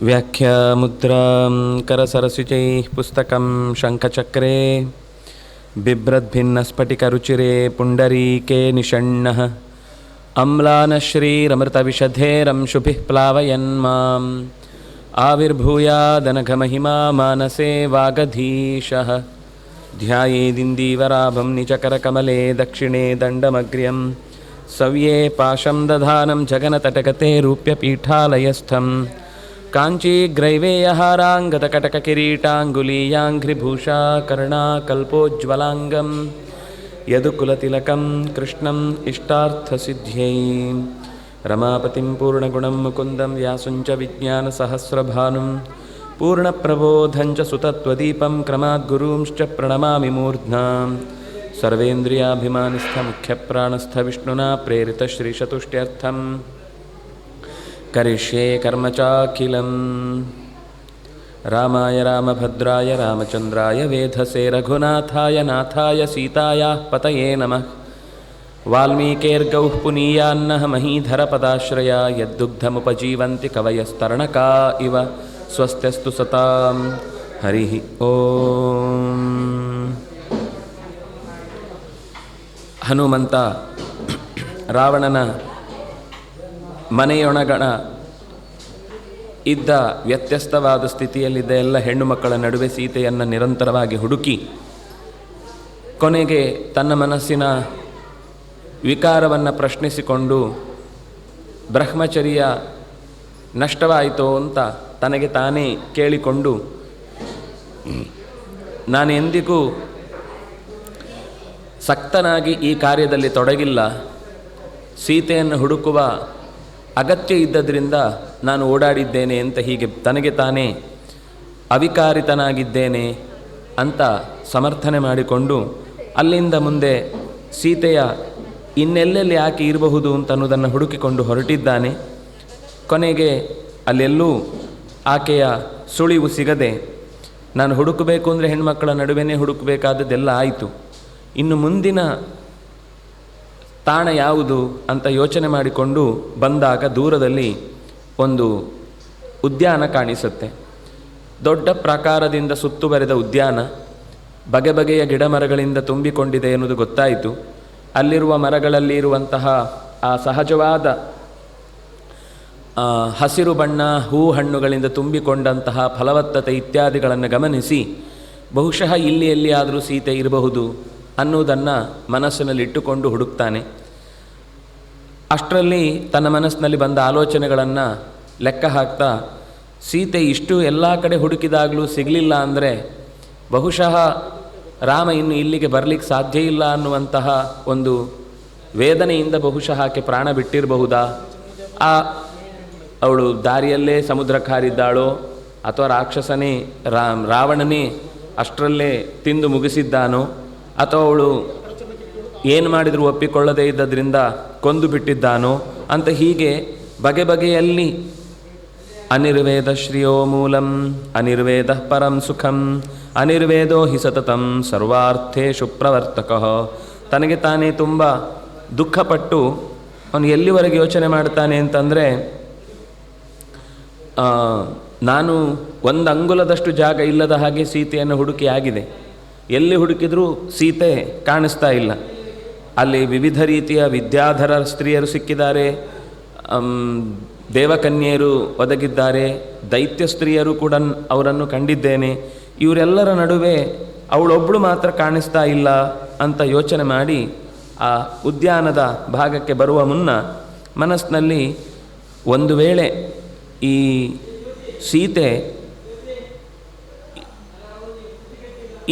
व्याख्यामुद्रां करसरसिजैः पुस्तकं शङ्खचक्रे बिभ्रद्भिन्नस्फटिकरुचिरे पुण्डरीके निषण्णः अम्लानश्रीरमृतविशधेरंशुभिः प्लावयन् माम् आविर्भूयादनघमहिमा मानसे वागधीशः ध्यायेदिन्दीवराभं निजकरकमले दक्षिणे दण्डमग्र्यं सव्ये पाशं दधानं जगनतटगते रूप्यपीठालयस्थं काञ्चीग्रैवेयहाराङ्गदकटककिरीटाङ्गुलीयाङ्घ्रिभूषा कर्णाकल्पोज्ज्वलाङ्गं यदुकुलतिलकं कृष्णम् इष्टार्थसिद्ध्यै रमापतिं पूर्णगुणं मुकुन्दं व्यासुञ्च विज्ञानसहस्रभानुं पूर्णप्रबोधञ्च सुतत्वदीपं क्रमाद्गुरूंश्च प्रणमामि मूर्ध्ना सर्वेन्द्रियाभिमानिस्थमुख्यप्राणस्थविष्णुना प्रेरितश्रीशतुष्ट्यर्थं करिष्ये कर्म चाखिलं रामाय रामभद्राय रामचन्द्राय वेधसे रघुनाथाय नाथाय सीतायाः पतये नमः वाल्मीकेर्गौः पुनीयान्नः महीधरपदाश्रया यद्दुग्धमुपजीवन्ति कवयस्तरणका इव स्वस्त्यस्तु सतां हरिः ಓಂ. ಹನುಮಂತ ರಾವಣನ ಮನೆಯೊಳಗಣ ಇದ್ದ ವ್ಯತ್ಯಸ್ತವಾದ ಸ್ಥಿತಿಯಲ್ಲಿದ್ದ ಎಲ್ಲ ಹೆಣ್ಣು ಮಕ್ಕಳ ನಡುವೆ ಸೀತೆಯನ್ನು ನಿರಂತರವಾಗಿ ಹುಡುಕಿ ಕೊನೆಗೆ ತನ್ನ ಮನಸ್ಸಿನ ವಿಕಾರವನ್ನು ಪ್ರಶ್ನಿಸಿಕೊಂಡು ಬ್ರಹ್ಮಚರ್ಯ ನಷ್ಟವಾಯಿತೋ ಅಂತ ತನಗೆ ತಾನೇ ಕೇಳಿಕೊಂಡು ನಾನೆಂದಿಗೂ ಸಕ್ತನಾಗಿ ಈ ಕಾರ್ಯದಲ್ಲಿ ತೊಡಗಿಲ್ಲ, ಸೀತೆಯನ್ನು ಹುಡುಕುವ ಅಗತ್ಯ ಇದ್ದದ್ರಿಂದ ನಾನು ಓಡಾಡಿದ್ದೇನೆ ಅಂತ ಹೀಗೆ ತನಗೆ ತಾನೇ ಅವಿಕಾರಿತನಾಗಿದ್ದೇನೆ ಅಂತ ಸಮರ್ಥನೆ ಮಾಡಿಕೊಂಡು ಅಲ್ಲಿಂದ ಮುಂದೆ ಸೀತೆಯ ಇನ್ನೆಲ್ಲೆಲ್ಲಿ ಆಕೆ ಇರಬಹುದು ಅಂತ ಅನ್ನೋದನ್ನು ಹುಡುಕಿಕೊಂಡು ಹೊರಟಿದ್ದಾನೆ. ಕೊನೆಗೆ ಅಲ್ಲೆಲ್ಲೂ ಆಕೆಯ ಸುಳಿವು ಸಿಗದೆ ನಾನು ಹುಡುಕಬೇಕು ಅಂದರೆ ಹೆಣ್ಮಕ್ಕಳ ನಡುವೆನೇ ಹುಡುಕಬೇಕಾದದ್ದೆಲ್ಲ ಆಯಿತು. ಇನ್ನು ಮುಂದಿನ ತಾಣ ಯಾವುದು ಅಂತ ಯೋಚನೆ ಮಾಡಿಕೊಂಡು ಬಂದಾಗ ದೂರದಲ್ಲಿ ಒಂದು ಉದ್ಯಾನ ಕಾಣಿಸುತ್ತೆ. ದೊಡ್ಡ ಪ್ರಾಕಾರದಿಂದ ಸುತ್ತುವರೆದ ಉದ್ಯಾನ, ಬಗೆ ಬಗೆಯ ಗಿಡ ಮರಗಳಿಂದ ತುಂಬಿಕೊಂಡಿದೆ ಎನ್ನುವುದು ಗೊತ್ತಾಯಿತು. ಅಲ್ಲಿರುವ ಮರಗಳಲ್ಲಿ ಇರುವಂತಹ ಆ ಸಹಜವಾದ ಹಸಿರು ಬಣ್ಣ, ಹೂ ಹಣ್ಣುಗಳಿಂದ ತುಂಬಿಕೊಂಡಂತಹ ಫಲವತ್ತತೆ ಇತ್ಯಾದಿಗಳನ್ನು ಗಮನಿಸಿ ಬಹುಶಃ ಇಲ್ಲಿ ಎಲ್ಲಿಯಾದರೂ ಸೀತೆ ಇರಬಹುದು ಅನ್ನುವುದನ್ನು ಮನಸ್ಸಿನಲ್ಲಿಟ್ಟುಕೊಂಡು ಹುಡುಕ್ತಾನೆ. ಅಷ್ಟರಲ್ಲಿ ತನ್ನ ಮನಸ್ಸಿನಲ್ಲಿ ಬಂದ ಆಲೋಚನೆಗಳನ್ನು ಲೆಕ್ಕ ಹಾಕ್ತಾ ಸೀತೆ ಇಷ್ಟು ಎಲ್ಲ ಕಡೆ ಹುಡುಕಿದಾಗಲೂ ಸಿಗಲಿಲ್ಲ ಅಂದರೆ ಬಹುಶಃ ರಾಮ ಇನ್ನು ಇಲ್ಲಿಗೆ ಬರಲಿಕ್ಕೆ ಸಾಧ್ಯ ಇಲ್ಲ ಅನ್ನುವಂತಹ ಒಂದು ವೇದನೆಯಿಂದ ಬಹುಶಃ ಆಕೆ ಪ್ರಾಣ ಬಿಟ್ಟಿರಬಹುದಾ, ಅವಳು ದಾರಿಯಲ್ಲೇ ಸಮುದ್ರಕ್ಕೆ ಹಾರಿದ್ದಾಳೋ ಅಥವಾ ರಾಕ್ಷಸನೇ ರಾವಣನೇ ಅಷ್ಟರಲ್ಲೇ ತಿಂದು ಮುಗಿಸಿದ್ದಾನೋ ಅಥವಾ ಅವಳು ಏನು ಮಾಡಿದರೂ ಒಪ್ಪಿಕೊಳ್ಳದೇ ಇದ್ದದ್ರಿಂದ ಕೊಂದು ಬಿಟ್ಟಿದ್ದಾನೋ ಅಂತ ಹೀಗೆ ಬಗೆ ಬಗೆಯಲ್ಲಿ ಅನಿರ್ವೇದ ಶ್ರಿಯೋ ಮೂಲಂ ಅನಿರ್ವೇದ ಪರಂ ಸುಖಂ ಅನಿರ್ವೇದೋ ಹಿ ಸತತಂ ಸರ್ವಾರ್ಥೇಷು ಪ್ರವರ್ತಕಃ. ತನಗೆ ತಾನೇ ತುಂಬ ದುಃಖಪಟ್ಟು ಅವನು ಎಲ್ಲಿವರೆಗೆ ಯೋಚನೆ ಮಾಡ್ತಾನೆ ಅಂತಂದರೆ, ನಾನು ಒಂದು ಅಂಗುಲದಷ್ಟು ಜಾಗ ಇಲ್ಲದ ಹಾಗೆ ಸೀತೆಯನ್ನು ಹುಡುಕಿ ಆಗಿದೆ, ಎಲ್ಲಿ ಹುಡುಕಿದರೂ ಸೀತೆ ಕಾಣಿಸ್ತಾ ಇಲ್ಲ. ಅಲ್ಲಿ ವಿವಿಧ ರೀತಿಯ ವಿದ್ಯಾಧರ ಸ್ತ್ರೀಯರು ಸಿಕ್ಕಿದ್ದಾರೆ, ದೇವಕನ್ಯೆಯರು ಒದಗಿದ್ದಾರೆ, ದೈತ್ಯ ಸ್ತ್ರೀಯರು ಕೂಡ ಅವರನ್ನು ಕಂಡಿದ್ದೇನೆ. ಇವರೆಲ್ಲರ ನಡುವೆ ಅವಳೊಬ್ಬಳು ಮಾತ್ರ ಕಾಣಿಸ್ತಾ ಇಲ್ಲ ಅಂತ ಯೋಚನೆ ಮಾಡಿ ಆ ಉದ್ಯಾನದ ಭಾಗಕ್ಕೆ ಬರುವ ಮುನ್ನ ಮನಸ್ಸಿನಲ್ಲಿ ಒಂದು ವೇಳೆ ಈ ಸೀತೆ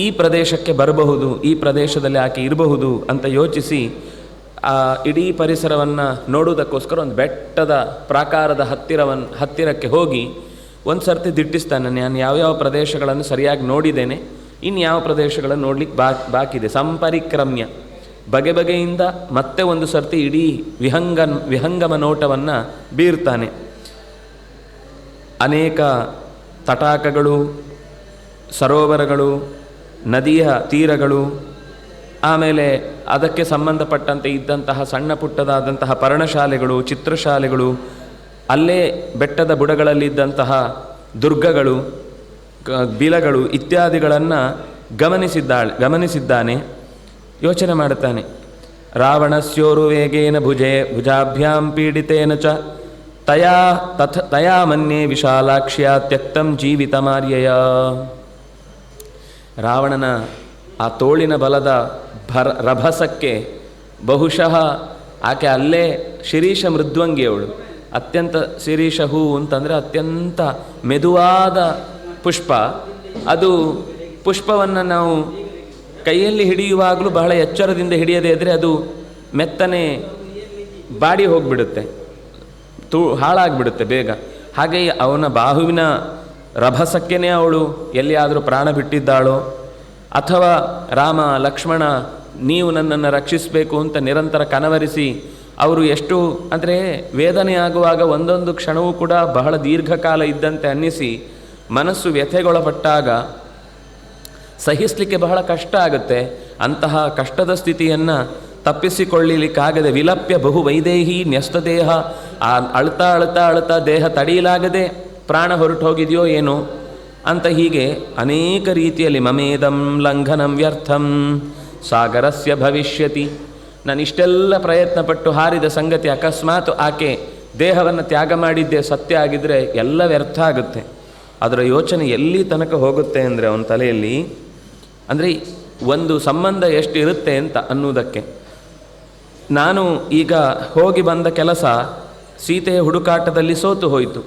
ಈ ಪ್ರದೇಶಕ್ಕೆ ಬರಬಹುದು, ಈ ಪ್ರದೇಶದಲ್ಲಿ ಆಕೆ ಇರಬಹುದು ಅಂತ ಯೋಚಿಸಿ ಆ ಇಡೀ ಪರಿಸರವನ್ನು ನೋಡುವುದಕ್ಕೋಸ್ಕರ ಒಂದು ಬೆಟ್ಟದ ಪ್ರಾಕಾರದ ಹತ್ತಿರಕ್ಕೆ ಹೋಗಿ ಒಂದು ಸರ್ತಿ ದಿಟ್ಟಿಸ್ತಾನೆ. ನಾನು ಯಾವ್ಯಾವ ಪ್ರದೇಶಗಳನ್ನು ಸರಿಯಾಗಿ ನೋಡಿದ್ದೇನೆ, ಇನ್ನು ಯಾವ ಪ್ರದೇಶಗಳನ್ನು ನೋಡ್ಲಿಕ್ಕೆ ಬಾಕಿದೆ, ಸಂಪರಿಕ್ರಮ್ಯ ಬಗೆ ಬಗೆಯಿಂದ ಮತ್ತೆ ಒಂದು ಸರ್ತಿ ಇಡೀ ವಿಹಂಗಮ ನೋಟವನ್ನು ಬೀರ್ತಾನೆ. ಅನೇಕ ತಟಾಕಗಳು, ಸರೋವರಗಳು, ನದಿಯ ತೀರಗಳು, ಆಮೇಲೆ ಅದಕ್ಕೆ ಸಂಬಂಧಪಟ್ಟಂತೆ ಇದ್ದಂತಹ ಸಣ್ಣ ಪುಟ್ಟದಾದಂತಹ ಪರ್ಣಶಾಲೆಗಳು, ಚಿತ್ರಶಾಲೆಗಳು, ಅಲ್ಲೇ ಬೆಟ್ಟದ ಬುಡಗಳಲ್ಲಿದ್ದಂತಹ ದುರ್ಗಗಳು, ಬಿಲಗಳು ಇತ್ಯಾದಿಗಳನ್ನು ಗಮನಿಸಿದ್ದಾನೆ. ಯೋಚನೆ ಮಾಡುತ್ತಾನೆ. ರಾವಣಸ್ಯೋರು ವೇಗೇನ ಭುಜಾಭ್ಯಾಂ ಪೀಡಿತೇನ ಚ ತಯಾ ಮನ್ಯೆ ವಿಶಾಲಾಕ್ಷ್ಯ ತ್ಯಕ್ತಂ ಜೀವಿತಮಾರ್ಯಯ. ರಾವಣನ ಆ ತೋಳಿನ ಬಲದ ರಭಸಕ್ಕೆ ಬಹುಶಃ ಆಕೆ ಅಲ್ಲೇ ಶಿರೀಷ ಮೃದ್ವಂಗಿಯವಳು. ಅತ್ಯಂತ ಶಿರೀಷ ಹೂ ಅಂತಂದರೆ ಅತ್ಯಂತ ಮೆದುವಾದ ಪುಷ್ಪ. ಅದು ಪುಷ್ಪವನ್ನು ನಾವು ಕೈಯಲ್ಲಿ ಹಿಡಿಯುವಾಗಲೂ ಬಹಳ ಎಚ್ಚರದಿಂದ ಹಿಡಿಯದೇ ಇದ್ದರೆ ಅದು ಮೆತ್ತನೆ ಬಾಡಿ ಹೋಗಿಬಿಡುತ್ತೆ, ಹಾಳಾಗಿಬಿಡುತ್ತೆ ಬೇಗ. ಹಾಗೆಯೇ ಅವನ ಬಾಹುವಿನ ರಭಸಕ್ಕೇನೆ ಅವಳು ಎಲ್ಲಿಯಾದರೂ ಪ್ರಾಣ ಬಿಟ್ಟಿದ್ದಾಳೋ, ಅಥವಾ ರಾಮ ಲಕ್ಷ್ಮಣ ನೀವು ನನ್ನನ್ನು ರಕ್ಷಿಸಬೇಕು ಅಂತ ನಿರಂತರ ಕನವರಿಸಿ ಅವರು ಎಷ್ಟು ಅಂದರೆ ವೇದನೆ ಆಗುವಾಗ ಒಂದೊಂದು ಕ್ಷಣವೂ ಕೂಡ ಬಹಳ ದೀರ್ಘಕಾಲ ಇದ್ದಂತೆ ಅನ್ನಿಸಿ ಮನಸ್ಸು ವ್ಯಥೆಗೊಳಪಟ್ಟಾಗ ಸಹಿಸಲಿಕ್ಕೆ ಬಹಳ ಕಷ್ಟ ಆಗುತ್ತೆ. ಅಂತಹ ಕಷ್ಟದ ಸ್ಥಿತಿಯನ್ನು ತಪ್ಪಿಸಿಕೊಳ್ಳಲಿಕ್ಕಾಗದೆ ವಿಲಪ್ಯ ಬಹು ವೈದೇಹಿ ನ್ಯಸ್ತದೇಹ, ಆ ಅಳ್ತಾ ಅಳ್ತಾ ಅಳ್ತಾ ದೇಹ ತಡೆಯಲಾಗದೆ ಪ್ರಾಣ ಹೊರಟು ಹೋಗಿದೆಯೋ ಏನೋ ಅಂತ ಹೀಗೆ ಅನೇಕ ರೀತಿಯಲ್ಲಿ ಮಮೇದಂ ಲಂಘನಂ ವ್ಯರ್ಥಂ ಸಾಗರಸ್ಯ ಭವಿಷ್ಯತಿ. ನಾನಿಷ್ಟೆಲ್ಲ ಪ್ರಯತ್ನಪಟ್ಟು ಹಾರಿದ ಸಂಗತಿ ಅಕಸ್ಮಾತ್ ಆಕೆ ದೇಹವನ್ನು ತ್ಯಾಗ ಮಾಡಿದ್ದೇ ಸತ್ಯ ಆಗಿದ್ದರೆ ಎಲ್ಲ ವ್ಯರ್ಥ ಆಗುತ್ತೆ. ಅದರ ಯೋಚನೆ ಎಲ್ಲಿ ತನಕ ಹೋಗುತ್ತೆ ಅಂದರೆ ಅವನ ತಲೆಯಲ್ಲಿ, ಅಂದರೆ ಒಂದು ಸಂಬಂಧ ಎಷ್ಟು ಇರುತ್ತೆ ಅಂತ ಅನ್ನುವುದಕ್ಕೆ. ನಾನು ಈಗ ಹೋಗಿ ಬಂದ ಕೆಲಸ ಸೀತೆಯ ಹುಡುಕಾಟದಲ್ಲಿ ಸೋತು ಹೋಯಿತು,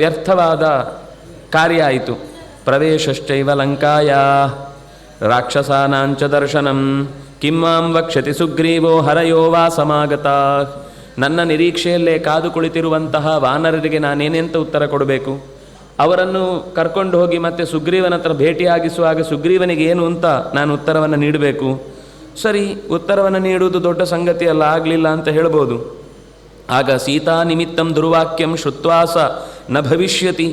ವ್ಯರ್ಥವಾದ ಕಾರ್ಯ ಆಯಿತು. ಪ್ರವೇಶಶ್ಚೈವ ಲಂಕಾಯ ರಾಕ್ಷಸಾನಾಂಚ ದರ್ಶನಂ ಕಿಮ್ಮಾಂ ವಕ್ಷತಿ ಸುಗ್ರೀವೋ ಹರಯೋ ವಾ ಸಮಾಗತ. ನನ್ನ ನಿರೀಕ್ಷೆಯಲ್ಲೇ ಕಾದು ಕುಳಿತಿರುವಂತಹ ವಾನರರಿಗೆ ನಾನೇನೆಂತ ಉತ್ತರ ಕೊಡಬೇಕು? ಅವರನ್ನು ಕರ್ಕೊಂಡು ಹೋಗಿ ಮತ್ತೆ ಸುಗ್ರೀವನ ಹತ್ರ ಭೇಟಿಯಾಗಿಸುವಾಗ ಸುಗ್ರೀವನಿಗೆ ಏನು ಅಂತ ನಾನು ಉತ್ತರವನ್ನು ನೀಡಬೇಕು. ಸರಿ, ಉತ್ತರವನ್ನು ನೀಡುವುದು ದೊಡ್ಡ ಸಂಗತಿಯಲ್ಲ, ಆಗಲಿಲ್ಲ ಅಂತ ಹೇಳ್ಬೋದು. ಆಗ ಸೀತಾ ನಿಮಿತ್ತಂ ದುರ್ವಾಕ್ಯಂ ಶ್ರುತ್ವಾಸ ನ ಭವಿಷ್ಯತಿ.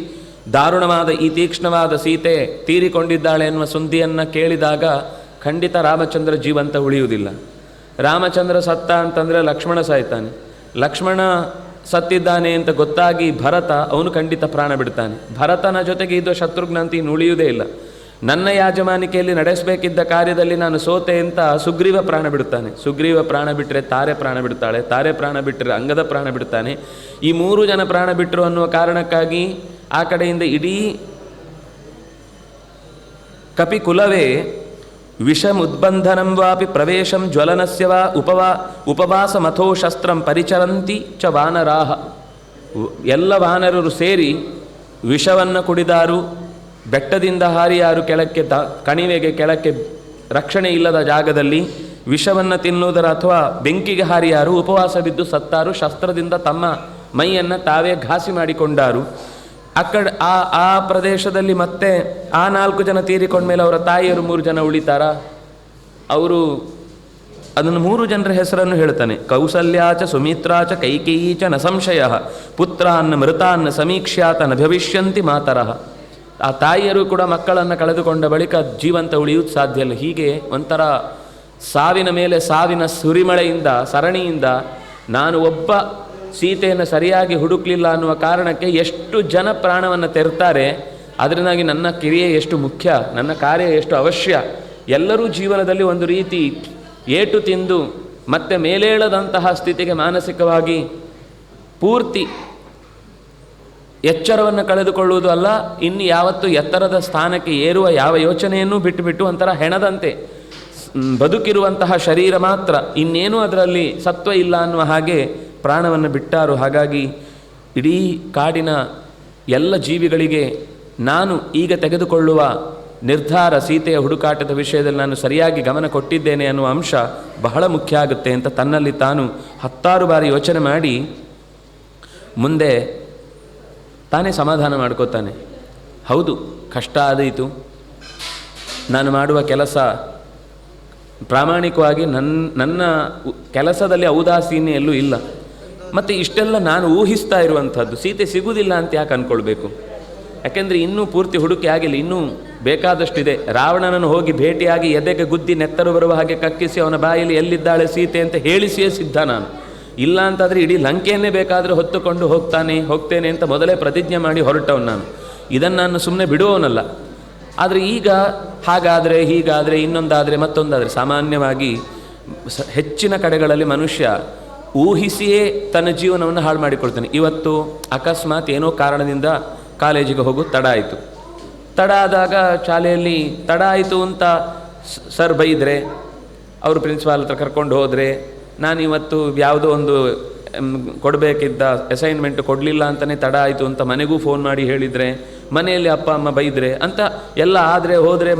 ದಾರುಣವಾದ ಈ ತೀಕ್ಷ್ಣವಾದ ಸೀತೆ ತೀರಿಕೊಂಡಿದ್ದಾಳೆ ಎನ್ನುವ ಸುದ್ದಿಯನ್ನು ಕೇಳಿದಾಗ ಖಂಡಿತ ರಾಮಚಂದ್ರ ಜೀವಂತ ಉಳಿಯುವುದಿಲ್ಲ. ರಾಮಚಂದ್ರ ಸತ್ತ ಅಂತಂದರೆ ಲಕ್ಷ್ಮಣ ಸಾಯ್ತಾನೆ. ಲಕ್ಷ್ಮಣ ಸತ್ತಿದ್ದಾನೆ ಅಂತ ಗೊತ್ತಾಗಿ ಭರತ ಅವನು ಖಂಡಿತ ಪ್ರಾಣ ಬಿಡ್ತಾನೆ. ಭರತನ ಜೊತೆಗೆ ಇದ್ದ ಶತ್ರುಘ್ನ ಅಂತ ಇನ್ನು ಉಳಿಯುವುದೇ ಇಲ್ಲ. ನನ್ನ ಯಾಜಮಾನಿಕೆಯಲ್ಲಿ ನಡೆಸಬೇಕಿದ್ದ ಕಾರ್ಯದಲ್ಲಿ ನಾನು ಸೋತೆ ಅಂತ ಸುಗ್ರೀವ ಪ್ರಾಣ ಬಿಡ್ತಾನೆ. ಸುಗ್ರೀವ ಪ್ರಾಣ ಬಿಟ್ಟರೆ ತಾರೆ ಪ್ರಾಣ ಬಿಡ್ತಾಳೆ, ತಾರೆ ಪ್ರಾಣ ಬಿಟ್ಟರೆ ಅಂಗದ ಪ್ರಾಣ ಬಿಡ್ತಾನೆ. ಈ 3 ಜನ ಪ್ರಾಣ ಬಿಟ್ಟರು ಅನ್ನುವ ಕಾರಣಕ್ಕಾಗಿ ಆ ಕಡೆಯಿಂದ ಇಡೀ ಕಪಿಕುಲವೇ ವಿಷಮುದ್ಬಂಧನಂ ವಾಪಿ ಪ್ರವೇಶಂ ಜ್ವಲನಸ್ಯ ವಾ ಉಪವಾಸ ಮಥೋ ಶಸ್ತ್ರಂ ಪರಿಚರಂತಿ ಚ ವಾನರಾಹ. ಎಲ್ಲ ವಾನರರು ಸೇರಿ ವಿಷವನ್ನು ಕುಡಿದಾರು, ಬೆಟ್ಟದಿಂದ ಹಾರಿಯಾರು ಕೆಳಕ್ಕೆ ಕಣಿವೆಗೆ ಕೆಳಕ್ಕೆ ರಕ್ಷಣೆ ಇಲ್ಲದ ಜಾಗದಲ್ಲಿ ವಿಷವನ್ನು ತಿನ್ನುವುದರ ಅಥವಾ ಬೆಂಕಿಗೆ ಹಾರಿಯಾರು, ಉಪವಾಸ ಬಿದ್ದು ಸತ್ತಾರು, ಶಸ್ತ್ರದಿಂದ ತಮ್ಮ ಮೈಯನ್ನು ತಾವೇ ಘಾಸಿ ಮಾಡಿಕೊಂಡಾರು. ಆ ಪ್ರದೇಶದಲ್ಲಿ ಮತ್ತೆ ಆ 4 ಜನ ತೀರಿಕೊಂಡ್ಮೇಲೆ ಅವರ ತಾಯಿಯರು 3 ಜನ ಉಳಿತಾರ? ಅವರು ಅದನ್ನು 3 ಜನರ ಹೆಸರನ್ನು ಹೇಳ್ತಾನೆ. ಕೌಸಲ್ಯಾಚ ಸುಮಿತ್ರಾಚ ಕೈಕೇಯೀಚ ನ ಸಂಶಯ ಪುತ್ರಾನ್ನ ಮೃತಾನ್ನ ಸಮೀಕ್ಷ್ಯಾತ ನ ಭವಿಷ್ಯಂತಿ ಮಾತರಃ. ಆ ತಾಯಿಯರು ಕೂಡ ಮಕ್ಕಳನ್ನು ಕಳೆದುಕೊಂಡ ಬಳಿಕ ಜೀವಂತ ಉಳಿಯುವುದು ಸಾಧ್ಯ ಇಲ್ಲ. ಹೀಗೆ ಒಂಥರ ಸಾವಿನ ಮೇಲೆ ಸಾವಿನ ಸುರಿಮಳೆಯಿಂದ ಸರಣಿಯಿಂದ ನಾನು ಒಬ್ಬ ಸೀತೆಯನ್ನು ಸರಿಯಾಗಿ ಹುಡುಕಲಿಲ್ಲ ಅನ್ನುವ ಕಾರಣಕ್ಕೆ ಎಷ್ಟು ಜನ ಪ್ರಾಣವನ್ನು ತೆರ್ತಾರೆ. ಅದರಿಂದಾಗಿ ನನ್ನ ಕ್ರಿಯೆ ಎಷ್ಟು ಮುಖ್ಯ, ನನ್ನ ಕಾರ್ಯ ಎಷ್ಟು ಅವಶ್ಯ. ಎಲ್ಲರೂ ಜೀವನದಲ್ಲಿ ಒಂದು ರೀತಿ ಏಟು ತಿಂದು ಮತ್ತೆ ಮೇಲೇಳದಂತಹ ಸ್ಥಿತಿಗೆ ಮಾನಸಿಕವಾಗಿ ಪೂರ್ತಿ ಎಚ್ಚರವನ್ನು ಕಳೆದುಕೊಳ್ಳುವುದು ಅಲ್ಲ, ಇನ್ನು ಯಾವತ್ತು ಎತ್ತರದ ಸ್ಥಾನಕ್ಕೆ ಏರುವ ಯಾವ ಯೋಚನೆಯನ್ನೂ ಬಿಟ್ಟುಬಿಟ್ಟು ಒಂಥರ ಹೆಣದಂತೆ ಬದುಕಿರುವಂತಹ ಶರೀರ ಮಾತ್ರ, ಇನ್ನೇನೂ ಅದರಲ್ಲಿ ಸತ್ವ ಇಲ್ಲ ಅನ್ನುವ ಹಾಗೆ ಪ್ರಾಣವನ್ನು ಬಿಟ್ಟಾರು. ಹಾಗಾಗಿ ಇಡೀ ಕಾಡಿನ ಎಲ್ಲ ಜೀವಿಗಳಿಗೆ ನಾನು ಈಗ ತೆಗೆದುಕೊಳ್ಳುವ ನಿರ್ಧಾರ ಸೀತೆಯ ಹುಡುಕಾಟದ ವಿಷಯದಲ್ಲಿ ನಾನು ಸರಿಯಾಗಿ ಗಮನ ಕೊಟ್ಟಿದ್ದೇನೆ ಅನ್ನುವ ಅಂಶ ಬಹಳ ಮುಖ್ಯ ಆಗುತ್ತೆ ಅಂತ ತನ್ನಲ್ಲಿ ತಾನು 10 ಬಾರಿ ಯೋಚನೆ ಮಾಡಿ ಮುಂದೆ ತಾನೇ ಸಮಾಧಾನ ಮಾಡ್ಕೋತಾನೆ. ಹೌದು, ಕಷ್ಟ ಆದೀತು, ನಾನು ಮಾಡುವ ಕೆಲಸ ಪ್ರಾಮಾಣಿಕವಾಗಿ ನನ್ನ ಕೆಲಸದಲ್ಲಿ ಔದಾಸೀನ್ಯ ಎಲ್ಲೂ ಇಲ್ಲ. ಮತ್ತು ಇಷ್ಟೆಲ್ಲ ನಾನು ಊಹಿಸ್ತಾ ಇರುವಂಥದ್ದು, ಸೀತೆ ಸಿಗುವುದಿಲ್ಲ ಅಂತ ಯಾಕೆ ಅಂದ್ಕೊಳ್ಬೇಕು? ಯಾಕೆಂದರೆ ಇನ್ನೂ ಪೂರ್ತಿ ಹುಡುಕಿ ಆಗಿಲ್ಲ, ಇನ್ನೂ ಬೇಕಾದಷ್ಟಿದೆ. ರಾವಣನನ್ನು ಹೋಗಿ ಭೇಟಿಯಾಗಿ ಎದೆಗೆ ಗುದ್ದಿ ನೆತ್ತರು ಬರುವ ಹಾಗೆ ಕಕ್ಕಿಸಿ ಅವನ ಬಾಯಲ್ಲಿ ಎಲ್ಲಿದ್ದಾಳೆ ಸೀತೆ ಅಂತ ಹೇಳಿಸಿಯೇ ಸಿದ್ಧ ನಾನು. ಇಲ್ಲ ಅಂತಾದರೆ ಇಡೀ ಲಂಕೆಯನ್ನೇ ಬೇಕಾದರೆ ಹೊತ್ತುಕೊಂಡು ಹೋಗ್ತೇನೆ ಅಂತ ಮೊದಲೇ ಪ್ರತಿಜ್ಞೆ ಮಾಡಿ ಹೊರಟವನು ನಾನು. ಇದನ್ನು ನಾನು ಸುಮ್ಮನೆ ಬಿಡುವವನಲ್ಲ. ಆದರೆ ಈಗ ಹಾಗಾದರೆ, ಹೀಗಾದರೆ, ಇನ್ನೊಂದಾದರೆ, ಮತ್ತೊಂದಾದರೆ, ಸಾಮಾನ್ಯವಾಗಿ ಹೆಚ್ಚಿನ ಕಡೆಗಳಲ್ಲಿ ಮನುಷ್ಯ ಊಹಿಸಿಯೇ ತನ್ನ ಜೀವನವನ್ನು ಹಾಳು ಮಾಡಿಕೊಳ್ತಾನೆ. ಇವತ್ತು ಅಕಸ್ಮಾತ್ ಏನೋ ಕಾರಣದಿಂದ ಕಾಲೇಜಿಗೆ ಹೋಗೋದು ತಡ ಆಯಿತು. ತಡ ಆದಾಗ ಶಾಲೆಯಲ್ಲಿ ತಡ ಆಯಿತು ಅಂತ ಸರ್ ಬೈದರೆ, ಅವರು ಪ್ರಿನ್ಸಿಪಾಲ್ ಹತ್ರ ಕರ್ಕೊಂಡು ಹೋದರೆ, ನಾನಿವತ್ತು ಯಾವುದೋ ಒಂದು ಕೊಡಬೇಕಿದ್ದ ಅಸೈನ್ಮೆಂಟ್ ಕೊಡಲಿಲ್ಲ ಅಂತಲೇ ತಡ ಆಯಿತು ಅಂತ ಮನೆಗೂ ಫೋನ್ ಮಾಡಿ ಹೇಳಿದರೆ, ಮನೆಯಲ್ಲಿ ಅಪ್ಪ ಅಮ್ಮ ಬೈದರೆ ಅಂತ ಎಲ್ಲ ಆದರೆ ಹೋದರೆ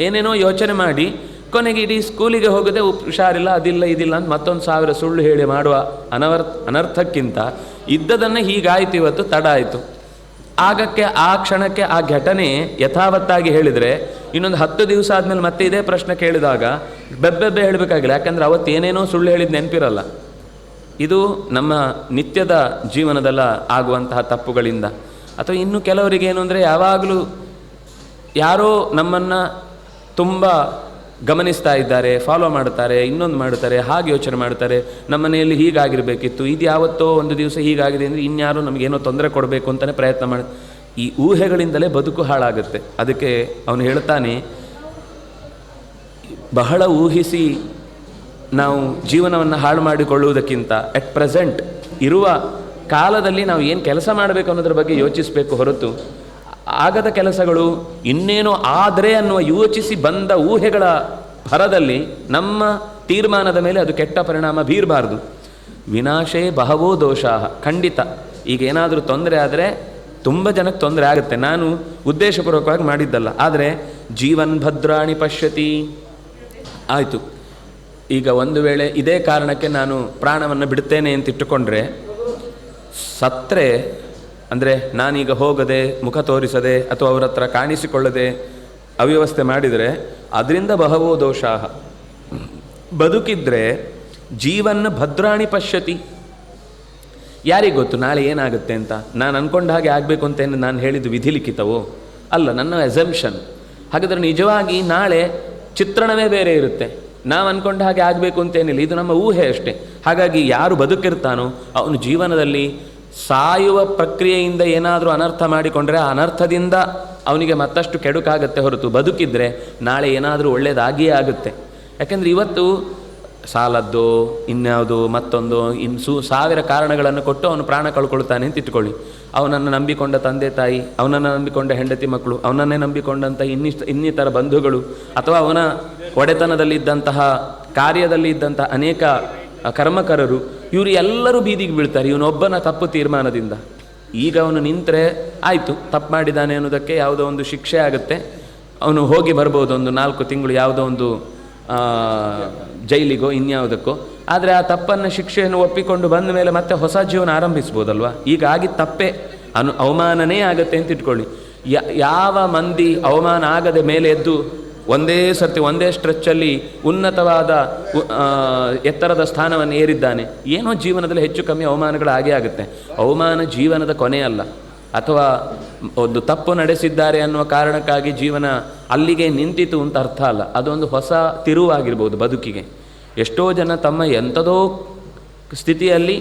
ಏನೇನೋ ಯೋಚನೆ ಮಾಡಿ ಕೊನೆಗೆ ಇಡೀ ಸ್ಕೂಲಿಗೆ ಹೋಗದೆ ಹುಷಾರಿಲ್ಲ, ಅದಿಲ್ಲ, ಇದಿಲ್ಲ ಅಂತ ಮತ್ತೊಂದು 1000 ಸುಳ್ಳು ಹೇಳಿ ಮಾಡುವ ಅನರ್ಥಕ್ಕಿಂತ ಇದ್ದದನ್ನು ಹೀಗಾಯಿತು, ಇವತ್ತು ತಡ ಆಯಿತು. ಆಗಕ್ಕೆ ಆ ಕ್ಷಣಕ್ಕೆ ಆ ಘಟನೆ ಯಥಾವತ್ತಾಗಿ ಹೇಳಿದರೆ ಇನ್ನೊಂದು 10 ದಿವಸ ಆದಮೇಲೆ ಮತ್ತೆ ಇದೇ ಪ್ರಶ್ನೆ ಕೇಳಿದಾಗ ಬೆಬ್ಬೆಬ್ಬೆ ಹೇಳಬೇಕಾಗಿಲ್ಲ, ಯಾಕಂದರೆ ಅವತ್ತು ಏನೇನೋ ಸುಳ್ಳು ಹೇಳಿದ ನೆನಪಿರಲ್ಲ. ಇದು ನಮ್ಮ ನಿತ್ಯದ ಜೀವನದಲ್ಲ ಆಗುವಂತಹ ತಪ್ಪುಗಳಿಂದ. ಅಥವಾ ಇನ್ನು ಕೆಲವರಿಗೆ ಏನು ಅಂದರೆ, ಯಾವಾಗಲೂ ಯಾರೋ ನಮ್ಮನ್ನು ತುಂಬ ಗಮನಿಸ್ತಾ ಇದ್ದಾರೆ, ಫಾಲೋ ಮಾಡ್ತಾರೆ, ಇನ್ನೊಂದು ಮಾಡ್ತಾರೆ, ಹಾಗೆ ಯೋಚನೆ ಮಾಡ್ತಾರೆ, ನಮ್ಮ ಮನೆಯಲ್ಲಿ ಹೀಗಾಗಿರಬೇಕಿತ್ತು, ಇದು ಯಾವತ್ತೋ ಒಂದು ದಿವಸ ಹೀಗಾಗಿದೆ ಅಂದರೆ ಇನ್ಯಾರೋ ನಮಗೇನೋ ತೊಂದರೆ ಕೊಡಬೇಕು ಅಂತಲೇ ಪ್ರಯತ್ನ ಮಾಡಿ, ಈ ಊಹೆಗಳಿಂದಲೇ ಬದುಕು ಹಾಳಾಗುತ್ತೆ. ಅದಕ್ಕೆ ಅವನು ಹೇಳ್ತಾನೆ, ಬಹಳ ಊಹಿಸಿ ನಾವು ಜೀವನವನ್ನು ಹಾಳು ಮಾಡಿಕೊಳ್ಳುವುದಕ್ಕಿಂತ ಅಟ್ ಪ್ರೆಸೆಂಟ್ ಇರುವ ಕಾಲದಲ್ಲಿ ನಾವು ಏನು ಕೆಲಸ ಮಾಡಬೇಕು ಅನ್ನೋದ್ರ ಬಗ್ಗೆ ಯೋಚಿಸಬೇಕು ಹೊರತು ಆಗದ ಕೆಲಸಗಳು ಇನ್ನೇನೋ ಆದರೆ ಅನ್ನುವ ಯೋಚಿಸಿ ಬಂದ ಊಹೆಗಳ ಭರದಲ್ಲಿ ನಮ್ಮ ತೀರ್ಮಾನದ ಮೇಲೆ ಅದು ಕೆಟ್ಟ ಪರಿಣಾಮ ಬೀರಬಾರ್ದು. ವಿನಾಶೇ ಬಹವೋ ದೋಷಾಃ. ಖಂಡಿತ ಈಗ ಏನಾದರೂ ತೊಂದರೆ ಆದರೆ ತುಂಬ ಜನಕ್ಕೆ ತೊಂದರೆ ಆಗುತ್ತೆ. ನಾನು ಉದ್ದೇಶಪೂರ್ವಕವಾಗಿ ಮಾಡಿದ್ದಲ್ಲ. ಆದರೆ ಜೀವನ್ ಭದ್ರಾಣಿ ಪಶ್ಯತಿ, ಆಯಿತು, ಈಗ ಒಂದು ವೇಳೆ ಇದೇ ಕಾರಣಕ್ಕೆ ನಾನು ಪ್ರಾಣವನ್ನು ಬಿಡ್ತೇನೆ ಅಂತ ಇಟ್ಟುಕೊಂಡ್ರೆ, ಸತ್ತರೆ ಅಂದರೆ ನಾನೀಗ ಹೋಗದೆ, ಮುಖ ತೋರಿಸದೆ ಅಥವಾ ಅವರ ಹತ್ರ ಕಾಣಿಸಿಕೊಳ್ಳದೆ ಅವ್ಯವಸ್ಥೆ ಮಾಡಿದರೆ ಅದರಿಂದ ಬಹವೋ ದೋಷಾಃ. ಬದುಕಿದ್ರೆ ಜೀವನ ಭದ್ರಾಣಿ ಪಶ್ಯತಿ. ಯಾರಿಗೆ ಗೊತ್ತು ನಾಳೆ ಏನಾಗುತ್ತೆ ಅಂತ? ನಾನು ಅಂದ್ಕೊಂಡ ಹಾಗೆ ಆಗಬೇಕು ಅಂತ ಏನು ನಾನು ಹೇಳಿದ್ದು ವಿಧಿಲಿಖಿತವೋ? ಅಲ್ಲ, ನನ್ನ ಅಸಂಪ್ಷನ್. ಹಾಗಾದರೆ ನಿಜವಾಗಿ ನಾಳೆ ಚಿತ್ರಣವೇ ಬೇರೆ ಇರುತ್ತೆ. ನಾವು ಅಂದ್ಕೊಂಡ ಹಾಗೆ ಆಗಬೇಕು ಅಂತೇನಿಲ್ಲ, ಇದು ನಮ್ಮ ಊಹೆ ಅಷ್ಟೇ. ಹಾಗಾಗಿ ಯಾರು ಬದುಕಿರ್ತಾನೋ ಅವನು ಜೀವನದಲ್ಲಿ ಸಾಯುವ ಪ್ರಕ್ರಿಯೆಯಿಂದ ಏನಾದರೂ ಅನರ್ಥ ಮಾಡಿಕೊಂಡ್ರೆ ಆ ಅನರ್ಥದಿಂದ ಅವನಿಗೆ ಮತ್ತಷ್ಟು ಕೆಡುಕಾಗುತ್ತೆ ಹೊರತು ಬದುಕಿದ್ರೆ ನಾಳೆ ಏನಾದರೂ ಒಳ್ಳೆಯದಾಗಿಯೇ ಆಗುತ್ತೆ. ಯಾಕೆಂದರೆ ಇವತ್ತು ಸಾಲದ್ದು, ಇನ್ಯಾವುದು, ಮತ್ತೊಂದು, ಇನ್ನು 1000 ಕಾರಣಗಳನ್ನು ಕೊಟ್ಟು ಅವನು ಪ್ರಾಣ ಕಳ್ಕೊಳ್ತಾನೆ ಅಂತ ಇಟ್ಕೊಳ್ಳಿ. ಅವನನ್ನು ನಂಬಿಕೊಂಡ ತಂದೆ ತಾಯಿ, ಅವನನ್ನು ನಂಬಿಕೊಂಡ ಹೆಂಡತಿ ಮಕ್ಕಳು, ಅವನನ್ನೇ ನಂಬಿಕೊಂಡಂಥ ಇನ್ನಿತರ ಬಂಧುಗಳು, ಅಥವಾ ಅವನ ಒಡೆತನದಲ್ಲಿದ್ದಂತಹ ಕಾರ್ಯದಲ್ಲಿ ಇದ್ದಂತಹ ಅನೇಕ ಕರ್ಮಕರರು, ಇವರು ಎಲ್ಲರೂ ಬೀದಿಗೆ ಬೀಳ್ತಾರೆ ಇವನೊಬ್ಬನ ತಪ್ಪು ತೀರ್ಮಾನದಿಂದ. ಈಗ ಅವನು ನಿಂತರೆ ಆಯಿತು, ತಪ್ಪು ಮಾಡಿದ್ದಾನೆ ಅನ್ನೋದಕ್ಕೆ ಯಾವುದೋ ಒಂದು ಶಿಕ್ಷೆ ಆಗುತ್ತೆ, ಅವನು ಹೋಗಿ ಬರ್ಬೋದು ಒಂದು 4 ತಿಂಗಳು ಯಾವುದೋ ಒಂದು ಜೈಲಿಗೋ ಇನ್ಯಾವುದಕ್ಕೋ. ಆದರೆ ಆ ತಪ್ಪನ್ನು, ಶಿಕ್ಷೆಯನ್ನು ಒಪ್ಪಿಕೊಂಡು ಬಂದ ಮೇಲೆ ಮತ್ತೆ ಹೊಸ ಜೀವನ ಆರಂಭಿಸ್ಬೋದಲ್ವ. ಈಗ ಆಗಿದ್ದ ತಪ್ಪೇ ಅವಮಾನನೇ ಆಗತ್ತೆ ಅಂತ ಇಟ್ಕೊಳ್ಳಿ. ಯಾವ ಮಂದಿ ಅವಮಾನ ಆಗದೆ ಮೇಲೆ ಎದ್ದು ಒಂದೇ ಸರ್ತಿ ಒಂದೇ ಸ್ಟ್ರೆಚ್ಚಲ್ಲಿ ಉನ್ನತವಾದ ಎತ್ತರದ ಸ್ಥಾನವನ್ನು ಏರಿದ್ದಾನೆ? ಏನೋ ಜೀವನದಲ್ಲಿ ಹೆಚ್ಚು ಕಮ್ಮಿ ಅವಮಾನಗಳು ಆಗೇ ಆಗುತ್ತೆ. ಅವಮಾನ ಜೀವನದ ಕೊನೆಯಲ್ಲ, ಅಥವಾ ಒಂದು ತಪ್ಪು ನಡೆಸಿದ್ದಾರೆ ಅನ್ನುವ ಕಾರಣಕ್ಕಾಗಿ ಜೀವನ ಅಲ್ಲಿಗೆ ನಿಂತಿತು ಅಂತ ಅರ್ಥ ಅಲ್ಲ. ಅದೊಂದು ಹೊಸ ತಿರುವಾಗಿರ್ಬೋದು ಬದುಕಿಗೆ. ಎಷ್ಟೋ ಜನ ತಮ್ಮ ಎಂಥದೋ ಸ್ಥಿತಿಯಲ್ಲಿ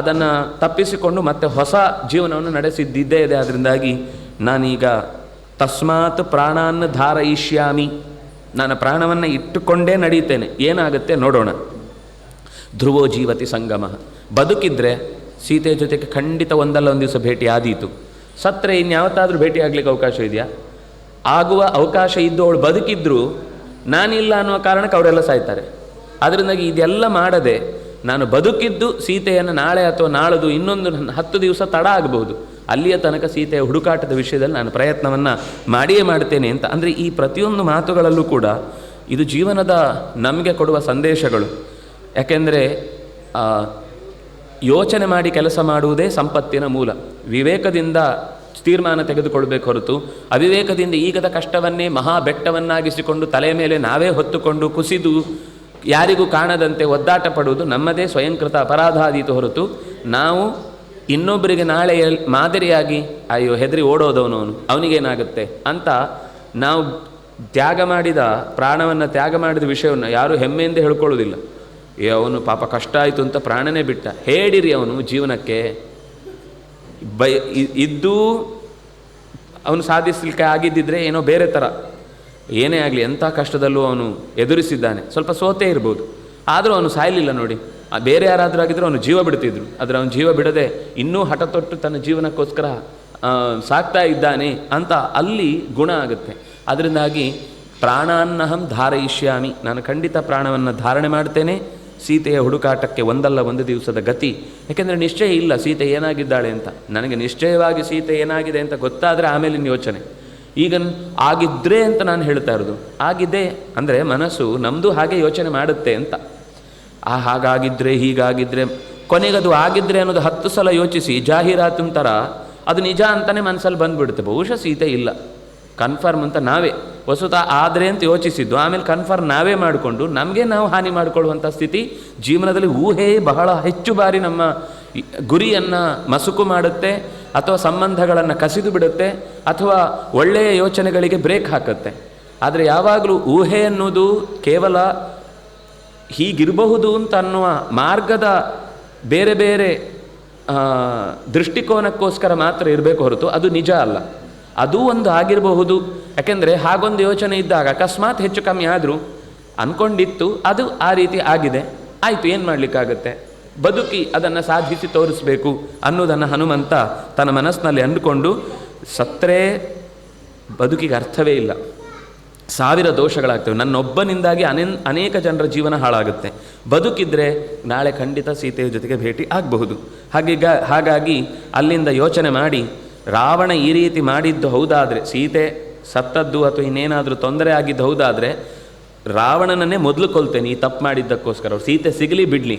ಅದನ್ನು ತಪ್ಪಿಸಿಕೊಂಡು ಮತ್ತೆ ಹೊಸ ಜೀವನವನ್ನು ನಡೆಸಿದ್ದಿದ್ದೇ ಇದೆ. ಅದರಿಂದಾಗಿ ನಾನೀಗ ತಸ್ಮಾತ್ ಪ್ರಾಣಾನ್ನ ಧಾರಯಿಷ್ಯಾಮಿ, ನಾನು ಪ್ರಾಣವನ್ನು ಇಟ್ಟುಕೊಂಡೇ ನಡೀತೇನೆ, ಏನಾಗುತ್ತೆ ನೋಡೋಣ. ಧ್ರುವೋ ಜೀವತಿ ಸಂಗಮ. ಬದುಕಿದ್ರೆ ಸೀತೆಯ ಜೊತೆಗೆ ಖಂಡಿತ ಒಂದಲ್ಲ ಒಂದು ದಿವಸ ಭೇಟಿ ಆದೀತು. ಸತ್ತರೆ ಇನ್ಯಾವತ್ತಾದರೂ ಭೇಟಿ ಆಗಲಿಕ್ಕೆ ಅವಕಾಶ ಇದೆಯಾ? ಆಗುವ ಅವಕಾಶ ಇದ್ದು ಅವಳು ಬದುಕಿದ್ರು ನಾನಿಲ್ಲ ಅನ್ನುವ ಕಾರಣಕ್ಕೆ ಅವರೆಲ್ಲ ಸಾಯ್ತಾರೆ. ಅದರಿಂದಾಗಿ ಇದೆಲ್ಲ ಮಾಡದೆ ನಾನು ಬದುಕಿದ್ದು ಸೀತೆಯನ್ನು ನಾಳೆ ಅಥವಾ ನಾಳದು ಇನ್ನೊಂದು 10 ದಿವಸ ತಡ ಆಗಬಹುದು, ಅಲ್ಲಿಯ ತನಕ ಸೀತೆಯ ಹುಡುಕಾಟದ ವಿಷಯದಲ್ಲಿ ನಾನು ಪ್ರಯತ್ನವನ್ನು ಮಾಡಿಯೇ ಮಾಡ್ತೇನೆ ಅಂತ. ಅಂದರೆ ಈ ಪ್ರತಿಯೊಂದು ಮಾತುಗಳಲ್ಲೂ ಕೂಡ ಇದು ಜೀವನದ ನಮಗೆ ಕೊಡುವ ಸಂದೇಶಗಳು. ಯಾಕೆಂದರೆ ಯೋಚನೆ ಮಾಡಿ ಕೆಲಸ ಮಾಡುವುದೇ ಸಂಪತ್ತಿನ ಮೂಲ. ವಿವೇಕದಿಂದ ತೀರ್ಮಾನ ತೆಗೆದುಕೊಳ್ಬೇಕು ಹೊರತು ಅವಿವೇಕದಿಂದ ಈಗದ ಕಷ್ಟವನ್ನೇ ಮಹಾ ಬೆಟ್ಟವನ್ನಾಗಿಸಿಕೊಂಡು ತಲೆಯ ಮೇಲೆ ನಾವೇ ಹೊತ್ತುಕೊಂಡು ಕುಸಿದು ಯಾರಿಗೂ ಕಾಣದಂತೆ ಒದ್ದಾಟ ಪಡುವುದು ನಮ್ಮದೇ ಸ್ವಯಂಕೃತ ಅಪರಾಧಾದೀತು ಹೊರತು ನಾವು ಇನ್ನೊಬ್ಬರಿಗೆ ನಾಳೆ ಮಾದರಿಯಾಗಿ ಅಯ್ಯೋ ಹೆದರಿ ಓಡೋದವನವನು ಅವನಿಗೇನಾಗುತ್ತೆ ಅಂತ ನಾವು ತ್ಯಾಗ ಮಾಡಿದ ಪ್ರಾಣವನ್ನು ತ್ಯಾಗ ಮಾಡಿದ ವಿಷಯವನ್ನು ಯಾರೂ ಹೆಮ್ಮೆಯಿಂದ ಹೇಳ್ಕೊಳ್ಳೋದಿಲ್ಲ. ಅವನು ಪಾಪ ಕಷ್ಟ ಆಯಿತು ಅಂತ ಪ್ರಾಣನೇ ಬಿಟ್ಟ, ಹೇಳಿರಿ ಅವನು ಜೀವನಕ್ಕೆ ಇದ್ದೂ ಅವನು ಸಾಧಿಸಲಿಕ್ಕೆ ಆಗಿದ್ದಿದ್ರೆ ಏನೋ ಬೇರೆ ಥರ, ಏನೇ ಆಗಲಿ ಎಂಥ ಕಷ್ಟದಲ್ಲೂ ಅವನು ಎದುರಿಸಿದ್ದಾನೆ. ಸ್ವಲ್ಪ ಸೋತೇ ಇರ್ಬೋದು, ಆದರೂ ಅವನು ಸಾಯಲಿಲ್ಲ ನೋಡಿ. ಬೇರೆ ಯಾರಾದರೂ ಆಗಿದ್ದರೂ ಅವನು ಜೀವ ಬಿಡ್ತಿದ್ರು, ಆದರೆ ಅವನು ಜೀವ ಬಿಡದೆ ಇನ್ನೂ ಹಠ ತೊಟ್ಟು ತನ್ನ ಜೀವನಕ್ಕೋಸ್ಕರ ಸಾಕ್ತಾ ಇದ್ದಾನೆ ಅಂತ ಅಲ್ಲಿ ಗುಣ ಆಗುತ್ತೆ. ಅದರಿಂದಾಗಿ ಪ್ರಾಣಾನ್ನಹಂ ಧಾರಯಿಷ್ಯಾಮಿ, ನಾನು ಖಂಡಿತ ಪ್ರಾಣವನ್ನು ಧಾರಣೆ ಮಾಡ್ತೇನೆ ಸೀತೆಯ ಹುಡುಕಾಟಕ್ಕೆ ಒಂದಲ್ಲ ಒಂದು ದಿವಸದ ಗತಿ. ಯಾಕೆಂದರೆ ನಿಶ್ಚಯ ಇಲ್ಲ ಸೀತೆ ಏನಾಗಿದ್ದಾಳೆ ಅಂತ. ನನಗೆ ನಿಶ್ಚಯವಾಗಿ ಸೀತೆ ಏನಾಗಿದೆ ಅಂತ ಗೊತ್ತಾದರೆ ಆಮೇಲಿನ ಯೋಚನೆ. ಈಗ ಆಗಿದ್ದರೆ ಅಂತ ನಾನು ಹೇಳ್ತಾ ಇರೋದು, ಆಗಿದೆ ಅಂದರೆ ಮನಸ್ಸು ನಮ್ಮದು ಹಾಗೆ ಯೋಚನೆ ಮಾಡುತ್ತೆ ಅಂತ. ಹಾಗಾಗಿದ್ದರೆ ಹೀಗಾಗಿದ್ದರೆ, ಕೊನೆಗದು ಆಗಿದ್ದರೆ ಅನ್ನೋದು 10 ಸಲ ಯೋಚಿಸಿ ಜಾಹೀರಾತಿನ ಥರ ಅದು ನಿಜ ಅಂತಲೇ ಮನಸ್ಸಲ್ಲಿ ಬಂದುಬಿಡುತ್ತೆ. ಬಹುಶಃ ಸೀತೆ ಇಲ್ಲ, ಕನ್ಫರ್ಮ್ ಅಂತ ನಾವೇ ವಸ್ತುತಃ ಆದರೆ ಅಂತ ಯೋಚಿಸಿದ್ದು, ಆಮೇಲೆ ಕನ್ಫರ್ಮ್ ನಾವೇ ಮಾಡಿಕೊಂಡು ನಮಗೆ ನಾವು ಹಾನಿ ಮಾಡಿಕೊಳ್ಳುವಂಥ ಸ್ಥಿತಿ ಜೀವನದಲ್ಲಿ ಊಹೆ ಬಹಳ ಹೆಚ್ಚು ಬಾರಿ ನಮ್ಮ ಗುರಿಯನ್ನು ಮಸುಕು ಮಾಡುತ್ತೆ, ಅಥವಾ ಸಂಬಂಧಗಳನ್ನು ಕಸಿದು ಬಿಡುತ್ತೆ, ಅಥವಾ ಒಳ್ಳೆಯ ಯೋಚನೆಗಳಿಗೆ ಬ್ರೇಕ್ ಹಾಕುತ್ತೆ. ಆದರೆ ಯಾವಾಗಲೂ ಊಹೆ ಅನ್ನೋದು ಕೇವಲ ಹೀಗಿರಬಹುದು ಅಂತ ಅನ್ನುವ ಮಾರ್ಗದ ಬೇರೆ ಬೇರೆ ದೃಷ್ಟಿಕೋನಕ್ಕೋಸ್ಕರ ಮಾತ್ರ ಇರಬೇಕು ಹೊರತು ಅದು ನಿಜ ಅಲ್ಲ. ಅದೂ ಒಂದು ಆಗಿರಬಹುದು. ಯಾಕೆಂದರೆ ಹಾಗೊಂದು ಯೋಚನೆ ಇದ್ದಾಗ ಅಕಸ್ಮಾತ್ ಹೆಚ್ಚು ಕಮ್ಮಿ ಆದರೂ ಅಂದ್ಕೊಂಡಿತ್ತು, ಅದು ಆ ರೀತಿ ಆಗಿದೆ, ಆಯಿತು, ಏನು ಮಾಡಲಿಕ್ಕಾಗತ್ತೆ, ಬದುಕಿ ಅದನ್ನು ಸಾಧಿಸಿ ತೋರಿಸಬೇಕು ಅನ್ನೋದನ್ನು ಹನುಮಂತ ತನ್ನ ಮನಸ್ಸಿನಲ್ಲಿ ಅಂದುಕೊಂಡು, ಸತ್ತರೆ ಬದುಕಿಗೆ ಅರ್ಥವೇ ಇಲ್ಲ, 1000 ದೋಷಗಳಾಗ್ತವೆ, ನನ್ನೊಬ್ಬನಿಂದಾಗಿ ಅನೇಕ ಜನರ ಜೀವನ ಹಾಳಾಗುತ್ತೆ, ಬದುಕಿದ್ರೆ ನಾಳೆ ಖಂಡಿತ ಸೀತೆಯ ಜೊತೆಗೆ ಭೇಟಿ ಆಗಬಹುದು. ಹಾಗಾಗಿ ಅಲ್ಲಿಂದ ಯೋಚನೆ ಮಾಡಿ, ರಾವಣ ಈ ರೀತಿ ಮಾಡಿದ್ದು ಹೌದಾದರೆ, ಸೀತೆ ಸತ್ತದ್ದು ಅಥವಾ ಇನ್ನೇನಾದರೂ ತೊಂದರೆ ಆಗಿದ್ದು ಹೌದಾದರೆ ರಾವಣನನ್ನೇ ಮೊದಲು ಕೊಲ್ತೇನೆ ಈ ತಪ್ಪು ಮಾಡಿದ್ದಕ್ಕೋಸ್ಕರ. ಅವ್ರು ಸೀತೆ ಸಿಗಲಿ ಬಿಡಲಿ,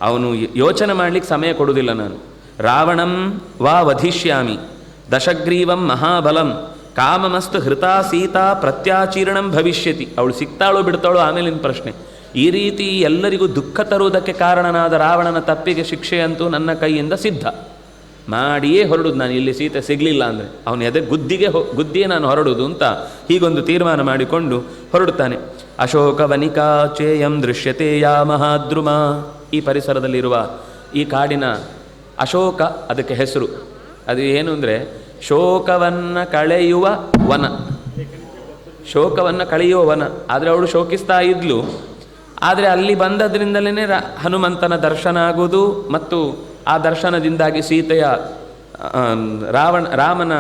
ಅವನು ಯೋಚನೆ ಮಾಡಲಿಕ್ಕೆ ಸಮಯ ಕೊಡುವುದಿಲ್ಲ ನಾನು. ರಾವಣಂ ವಾ ವಧಿಷ್ಯಾಮಿ ದಶಗ್ರೀವಂ ಮಹಾಬಲಂ ಕಾಮಮಸ್ತು ಹೃತಾ ಸೀತಾ ಪ್ರತ್ಯಾಚೀರ್ಣಂ ಭವಿಷ್ಯತಿ. ಅವಳು ಸಿಗ್ತಾಳೋ ಬಿಡ್ತಾಳೋ ಆಮೇಲಿನ ಪ್ರಶ್ನೆ. ಈ ರೀತಿ ಎಲ್ಲರಿಗೂ ದುಃಖ ತರುವುದಕ್ಕೆ ಕಾರಣನಾದ ರಾವಣನ ತಪ್ಪಿಗೆ ಶಿಕ್ಷೆಯಂತೂ ನನ್ನ ಕೈಯಿಂದ ಸಿದ್ಧ. ಮಾಡಿಯೇ ಹೊರಡುದು ನಾನು, ಇಲ್ಲಿ ಸೀತೆ ಸಿಗಲಿಲ್ಲ ಅಂದರೆ ಅವನ ಎದೆ ಗುದ್ದಿಯೇ ನಾನು ಹೊರಡುವುದು ಅಂತ ಹೀಗೊಂದು ತೀರ್ಮಾನ ಮಾಡಿಕೊಂಡು ಹೊರಡುತ್ತಾನೆ. ಅಶೋಕವನಿಕಾ ಚೇಯಂ ದೃಶ್ಯತೆ ಯಾ ಮಹಾದ್ರುಮ. ಈ ಪರಿಸರದಲ್ಲಿರುವ ಈ ಕಾಡಿನ ಅಶೋಕ ಅದಕ್ಕೆ ಹೆಸರು. ಅದು ಏನು ಅಂದರೆ ಶೋಕವನ್ನು ಕಳೆಯುವ ವನ, ಶೋಕವನ್ನು ಕಳೆಯುವ ವನ. ಆದರೆ ಅವಳು ಶೋಕಿಸ್ತಾ ಇದ್ಲು. ಆದರೆ ಅಲ್ಲಿ ಬಂದದ್ರಿಂದಲೇ ಹನುಮಂತನ ದರ್ಶನ ಆಗುವುದು ಮತ್ತು ಆ ದರ್ಶನದಿಂದಾಗಿ ಸೀತೆಯ ರಾಮನ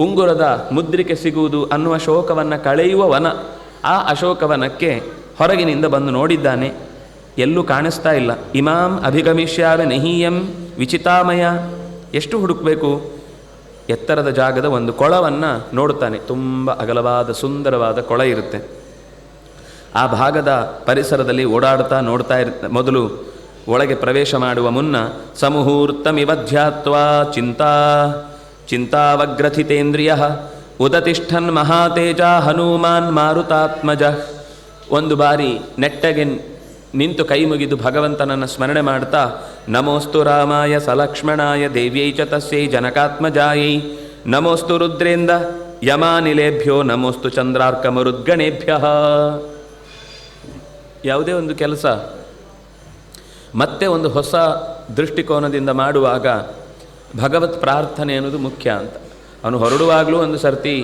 ಉಂಗುರದ ಮುದ್ರಿಕೆ ಸಿಗುವುದು ಅನ್ನುವ ಶೋಕವನ್ನು ಕಳೆಯುವ ವನ. ಆ ಅಶೋಕವನಕ್ಕೆ ಹೊರಗಿನಿಂದ ಬಂದು ನೋಡಿದ್ದಾನೆ, ಎಲ್ಲೂ ಕಾಣಿಸ್ತಾ ಇಲ್ಲ. ಇಮಾಂ ಅಭಿಗಮಿಷ್ಯಾವೆ ನಹೀಯಂ ವಿಚಿತಾಮಯ. ಎಷ್ಟು ಹುಡುಕಬೇಕು? ಎತ್ತರದ ಜಾಗದ ಒಂದು ಕೊಳವನ್ನು ನೋಡುತ್ತಾನೆ. ತುಂಬ ಅಗಲವಾದ ಸುಂದರವಾದ ಕೊಳ ಇರುತ್ತೆ. ಆ ಭಾಗದ ಪರಿಸರದಲ್ಲಿ ಓಡಾಡ್ತಾ ನೋಡ್ತಾ ಮೊದಲು ಒಳಗೆ ಪ್ರವೇಶ ಮಾಡುವ ಮುನ್ನ ಸಮುಹೂರ್ತಮಿವ ಧ್ಯಾತ್ವಾ ಚಿಂತಾವಗ್ರಥಿತೇಂದ್ರಿಯ ಉದತಿಷ್ಠನ್ ಮಹಾತೇಜ ಹನುಮಾನ್ ಮಾರುತಾತ್ಮಜ. ಒಂದು ಬಾರಿ ನೆಟ್ಟಗೆ ನಿಂತು ಕೈ ಮುಗಿದು ಭಗವಂತನನ್ನು ಸ್ಮರಣೆ ಮಾಡ್ತಾ, ನಮೋಸ್ತು ರಾಮಾಯ ಸಲಕ್ಷ್ಮಣಾಯ ದೇವ್ಯೈ ಚ ತಸ್ಯೈ ಜನಕಾತ್ಮಜಾಯೈ ನಮೋಸ್ತು ರುದ್ರೇಂದ್ರ ಯಮಾನಿಲೇಭ್ಯೋ ನಮೋಸ್ತು ಚಂದ್ರಾರ್ಕಮರುದ್ಗಣೇಭ್ಯ. ಯಾವುದೇ ಒಂದು ಕೆಲಸ ಮತ್ತೆ ಒಂದು ಹೊಸ ದೃಷ್ಟಿಕೋನದಿಂದ ಮಾಡುವಾಗ ಭಗವತ್ ಪ್ರಾರ್ಥನೆ ಅನ್ನೋದು ಮುಖ್ಯ ಅಂತ. ಅವನು ಹೊರಡುವಾಗಲೂ ಒಂದು ಸರ್ತಿ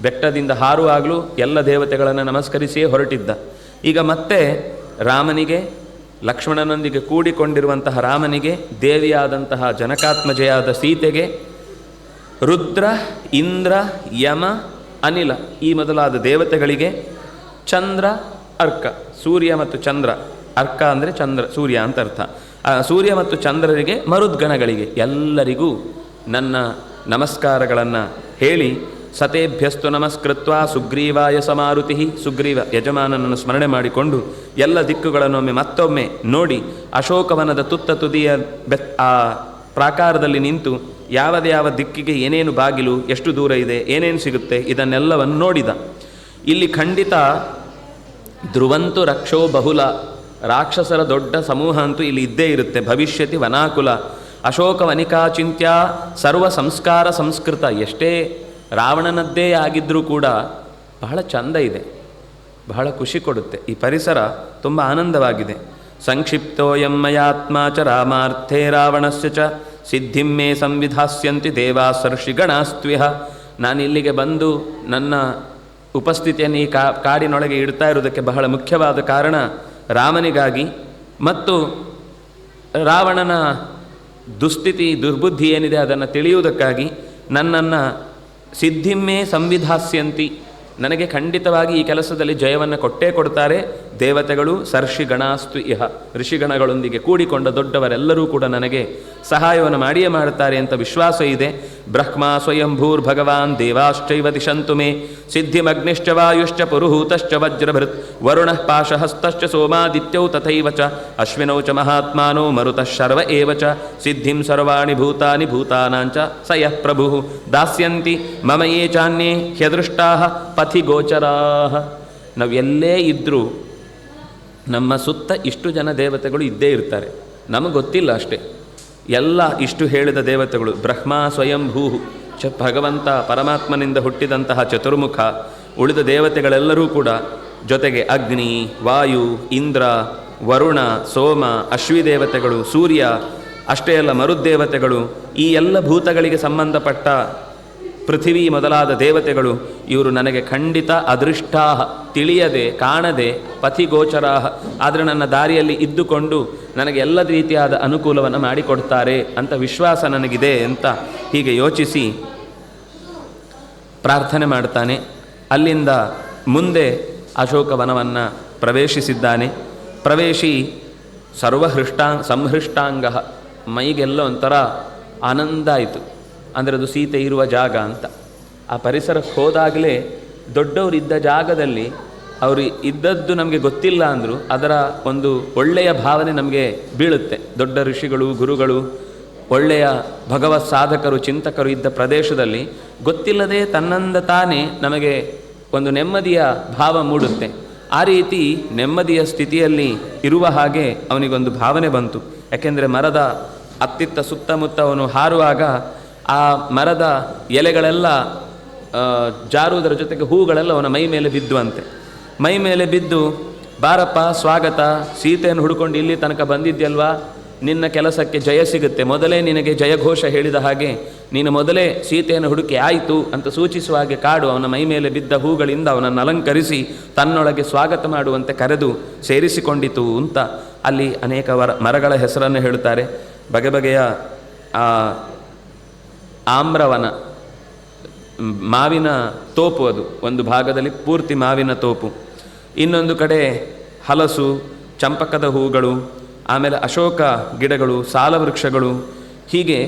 ಬೆಟ್ಟದಿಂದ ಹಾರುವಾಗಲೂ ಎಲ್ಲ ದೇವತೆಗಳನ್ನು ನಮಸ್ಕರಿಸಿಯೇ ಹೊರಟಿದ್ದ. ಈಗ ಮತ್ತೆ ರಾಮನಿಗೆ, ಲಕ್ಷ್ಮಣನೊಂದಿಗೆ ಕೂಡಿಕೊಂಡಿರುವಂತಹ ರಾಮನಿಗೆ, ದೇವಿಯಾದಂತಹ ಜನಕಾತ್ಮಜೆಯಾದ ಸೀತೆಗೆ, ರುದ್ರ ಇಂದ್ರ ಯಮ ಅನಿಲ ಈ ಮೊದಲಾದ ದೇವತೆಗಳಿಗೆ, ಚಂದ್ರ ಅರ್ಕ, ಸೂರ್ಯ ಮತ್ತು ಚಂದ್ರ, ಅರ್ಕ ಅಂದರೆ ಚಂದ್ರ ಸೂರ್ಯ ಅಂತ ಅರ್ಥ, ಸೂರ್ಯ ಮತ್ತು ಚಂದ್ರರಿಗೆ, ಮರುದ್ಗಣಗಳಿಗೆ ಎಲ್ಲರಿಗೂ ನನ್ನ ನಮಸ್ಕಾರಗಳನ್ನು ಹೇಳಿ, ಸತೇಭ್ಯಸ್ತು ನಮಸ್ಕೃತ್ವ ಸುಗ್ರೀವಾಯ ಸಮಾರುತಿ. ಸುಗ್ರೀವ ಯಜಮಾನನನ್ನು ಸ್ಮರಣೆ ಮಾಡಿಕೊಂಡು ಎಲ್ಲ ದಿಕ್ಕುಗಳನ್ನೊಮ್ಮೆ ಮತ್ತೊಮ್ಮೆ ನೋಡಿ, ಅಶೋಕವನದ ತುತ್ತ ತುದಿಯ ಆ ಪ್ರಾಕಾರದಲ್ಲಿ ನಿಂತು ಯಾವ ದಿಕ್ಕಿಗೆ ಏನೇನು ಬಾಗಿಲು, ಎಷ್ಟು ದೂರ ಇದೆ, ಏನೇನು ಸಿಗುತ್ತೆ, ಇದನ್ನೆಲ್ಲವನ್ನು ನೋಡಿದ. ಇಲ್ಲಿ ಖಂಡಿತ ಧ್ರುವಂತು ರಕ್ಷೋ ಬಹುಲ, ರಾಕ್ಷಸರ ದೊಡ್ಡ ಸಮೂಹ ಅಂತೂ ಇಲ್ಲಿ ಇದ್ದೇ ಇರುತ್ತೆ. ಭವಿಷ್ಯತಿ ವನಾಕುಲ ಅಶೋಕವನಿಕಾ ಚಿಂತ್ಯ ಸರ್ವ ಸಂಸ್ಕಾರ ಸಂಸ್ಕೃತ. ಎಷ್ಟೇ ರಾವಣನದ್ದೇ ಆಗಿದ್ದರೂ ಕೂಡ ಬಹಳ ಚಂದ ಇದೆ, ಬಹಳ ಖುಷಿ ಕೊಡುತ್ತೆ. ಈ ಪರಿಸರ ತುಂಬ ಆನಂದವಾಗಿದೆ. ಸಂಕ್ಷಿಪ್ತೋಯಂ ಮಯಾತ್ಮ ಚ ರಾಮಾರ್ಥೇ ರಾವಣಸ್ಯ ಚ ಸಿದ್ಧಿಂ ಮೇ ಸಂವಿಧಾಸ್ಯಂತಿ ದೇವಾಸರ್ಷಿಗಣಾಸ್ತ್ವಿಹ ನಾನು ಇಲ್ಲಿಗೆ ಬಂದು ನನ್ನ ಉಪಸ್ಥಿತಿಯನ್ನು ಈ ಕಾಡಿನೊಳಗೆ ಇಡ್ತಾ ಇರುವುದಕ್ಕೆ ಬಹಳ ಮುಖ್ಯವಾದ ಕಾರಣ ರಾಮನಿಗಾಗಿ ಮತ್ತು ರಾವಣನ ದುಸ್ಥಿತಿ ದುರ್ಬುದ್ಧಿ ಏನಿದೆ ಅದನ್ನು ತಿಳಿಯುವುದಕ್ಕಾಗಿ ನನ್ನನ್ನು ಸಿದ್ಧಿಮ್ಮೇ ಸಂವಿಧಾಸ್ಯಂತಿ, ನನಗೆ ಖಂಡಿತವಾಗಿ ಈ ಕೆಲಸದಲ್ಲಿ ಜಯವನ್ನು ಕೊಟ್ಟೇ ಕೊಡ್ತಾರೆ ದೇವತೆಗಳು, ಸರ್ಷಿಗಣಾಸ್ತು ಇಹ, ಋಷಿಗಣಗಳೊಂದಿಗೆ ಕೂಡಿಕೊಂಡ ದೊಡ್ಡವರೆಲ್ಲರೂ ಕೂಡ ನನಗೆ ಸಹಾಯವನ್ನು ಮಾಡಿಯೇ ಮಾಡುತ್ತಾರೆ ಅಂತ ವಿಶ್ವಾಸ ಇದೆ. ಬ್ರಹ್ಮ ಸ್ವಯಂಭೂರ್ ಭಗವಾನ್ ದೇವಾಶ್ಚೈವ ದಿಶಂತು ಮೇ ಸಿದ್ಧಿಮಗ್ನಿಶ್ಚ ವಾಯುಶ್ಚ ಪುರುಹೂತಶ್ಚ ವಜ್ರಭೃತ್ ವರುಣಃ ಪಾಶಹಸ್ತಶ್ಚ ಸೋಮಾದಿತ್ಯೌ ತಥೈವ ಚ ಅಶ್ವಿನೌ ಚ ಮಹಾತ್ಮಾನೋ ಮರುತಃ ಶರ್ವ ಏವ ಚ ಸಿದ್ಧಿಂ ಸರ್ವಾಣಿ ಭೂತಾನಿ ಭೂತಾನಾಂಚ ಸ ಯಃ ಪ್ರಭುಃ ದಾಸ್ಯಂತಿ ಮಮ ಯೇ ಚಾನ್ಯೇ ಹ್ಯದೃಷ್ಟಾಃ ಪಥಿ ಗೋಚರಾಃ. ನಾವು ಎಲ್ಲೇ ಇದ್ದರೂ ನಮ್ಮ ಸುತ್ತ ಇಷ್ಟು ಜನ ದೇವತೆಗಳು ಇದ್ದೇ ಇರ್ತಾರೆ, ನಮಗೆ ಗೊತ್ತಿಲ್ಲ ಅಷ್ಟೇ. ಎಲ್ಲ ಇಷ್ಟು ಹೇಳಿದ ದೇವತೆಗಳು ಬ್ರಹ್ಮ ಸ್ವಯಂಭೂ ಭಗವಂತ ಪರಮಾತ್ಮನಿಂದ ಹುಟ್ಟಿದಂತಹ ಚತುರ್ಮುಖ, ಉಳಿದ ದೇವತೆಗಳೆಲ್ಲರೂ ಕೂಡ, ಜೊತೆಗೆ ಅಗ್ನಿ, ವಾಯು, ಇಂದ್ರ, ವರುಣ, ಸೋಮ, ಅಶ್ವಿದೇವತೆಗಳು, ಸೂರ್ಯ, ಅಷ್ಟೇ ಅಲ್ಲ ಮರುದ್ದೇವತೆಗಳು, ಈ ಎಲ್ಲ ಭೂತಗಳಿಗೆ ಸಂಬಂಧಪಟ್ಟ ಪೃಥಿವಿ ಮೊದಲಾದ ದೇವತೆಗಳು, ಇವರು ನನಗೆ ಖಂಡಿತ ಅದೃಷ್ಟಾ, ತಿಳಿಯದೆ ಕಾಣದೆ ಪಥಿಗೋಚರಾ, ಆದರೆ ನನ್ನ ದಾರಿಯಲ್ಲಿ ಇದ್ದುಕೊಂಡು ನನಗೆ ಎಲ್ಲ ರೀತಿಯಾದ ಅನುಕೂಲವನ್ನು ಮಾಡಿಕೊಡ್ತಾರೆ ಅಂತ ವಿಶ್ವಾಸ ನನಗಿದೆ ಅಂತ ಹೀಗೆ ಯೋಚಿಸಿ ಪ್ರಾರ್ಥನೆ ಮಾಡ್ತಾನೆ. ಅಲ್ಲಿಂದ ಮುಂದೆ ಅಶೋಕವನವನ್ನು ಪ್ರವೇಶಿಸಿದ್ದಾನೆ. ಪ್ರವೇಶಿ ಸಂಹೃಷ್ಟಾಂಗ, ಮೈಗೆಲ್ಲ ಒಂಥರ ಆನಂದ ಆಯಿತು. ಅಂದರೆ ಅದು ಸೀತೆ ಇರುವ ಜಾಗ ಅಂತ. ಆ ಪರಿಸರಕ್ಕೆ ಹೋದಾಗಲೇ ದೊಡ್ಡವರಿದ್ದ ಜಾಗದಲ್ಲಿ ಅವರು ಇದ್ದದ್ದು ನಮಗೆ ಗೊತ್ತಿಲ್ಲ ಅಂದರೂ ಅದರ ಒಂದು ಒಳ್ಳೆಯ ಭಾವನೆ ನಮಗೆ ಬೀಳುತ್ತೆ. ದೊಡ್ಡ ಋಷಿಗಳು, ಗುರುಗಳು, ಒಳ್ಳೆಯ ಭಗವತ್ ಸಾಧಕರು, ಚಿಂತಕರು ಇದ್ದ ಪ್ರದೇಶದಲ್ಲಿ ಗೊತ್ತಿಲ್ಲದೆ ತನ್ನಂದ ತಾನೇ ನಮಗೆ ಒಂದು ನೆಮ್ಮದಿಯ ಭಾವ ಮೂಡುತ್ತೆ. ಆ ರೀತಿ ನೆಮ್ಮದಿಯ ಸ್ಥಿತಿಯಲ್ಲಿ ಇರುವ ಹಾಗೆ ಅವನಿಗೊಂದು ಭಾವನೆ ಬಂತು. ಯಾಕೆಂದರೆ ಮರದ ಅತ್ತಿತ್ತ ಸುತ್ತಮುತ್ತ ಅವನು ಹಾರುವಾಗ ಆ ಮರದ ಎಲೆಗಳೆಲ್ಲ ಜಾರುವುದರ ಜೊತೆಗೆ ಹೂಗಳೆಲ್ಲ ಅವನ ಮೈ ಮೇಲೆ ಬಿದ್ದುವಂತೆ. ಮೈ ಮೇಲೆ ಬಿದ್ದು, ಬಾರಪ್ಪ ಸ್ವಾಗತ, ಸೀತೆಯನ್ನು ಹುಡುಕೊಂಡು ಇಲ್ಲಿ ತನಕ ಬಂದಿದ್ಯಲ್ವಾ, ನಿನ್ನ ಕೆಲಸಕ್ಕೆ ಜಯ ಸಿಗುತ್ತೆ, ಮೊದಲೇ ನಿನಗೆ ಜಯಘೋಷ ಹೇಳಿದ ಹಾಗೆ ನೀನು ಮೊದಲೇ ಸೀತೆಯನ್ನು ಹುಡುಕಿ ಆಯಿತು ಅಂತ ಸೂಚಿಸುವ ಹಾಗೆ ಕಾಡು ಅವನ ಮೈ ಮೇಲೆ ಬಿದ್ದ ಹೂಗಳಿಂದ ಅವನನ್ನು ಅಲಂಕರಿಸಿ ತನ್ನೊಳಗೆ ಸ್ವಾಗತ ಮಾಡುವಂತೆ ಕರೆದು ಸೇರಿಸಿಕೊಂಡಿತು ಅಂತ ಅಲ್ಲಿ ಅನೇಕ ಮರಗಳ ಹೆಸರನ್ನು ಹೇಳುತ್ತಾರೆ. ಬಗೆ ಬಗೆಯ ಆಮ್ರವನ, ಮಾವಿನ ತೋಪು, ಅದು ಒಂದು ಭಾಗದಲ್ಲಿ ಪೂರ್ತಿ ಮಾವಿನ ತೋಪು, ಇನ್ನೊಂದು ಕಡೆ ಹಲಸು, ಚಂಪಕದ ಹೂಗಳು, ಆಮೇಲೆ ಅಶೋಕ ಗಿಡಗಳು, ಸಾಲವೃಕ್ಷಗಳು, ಹೀಗೆ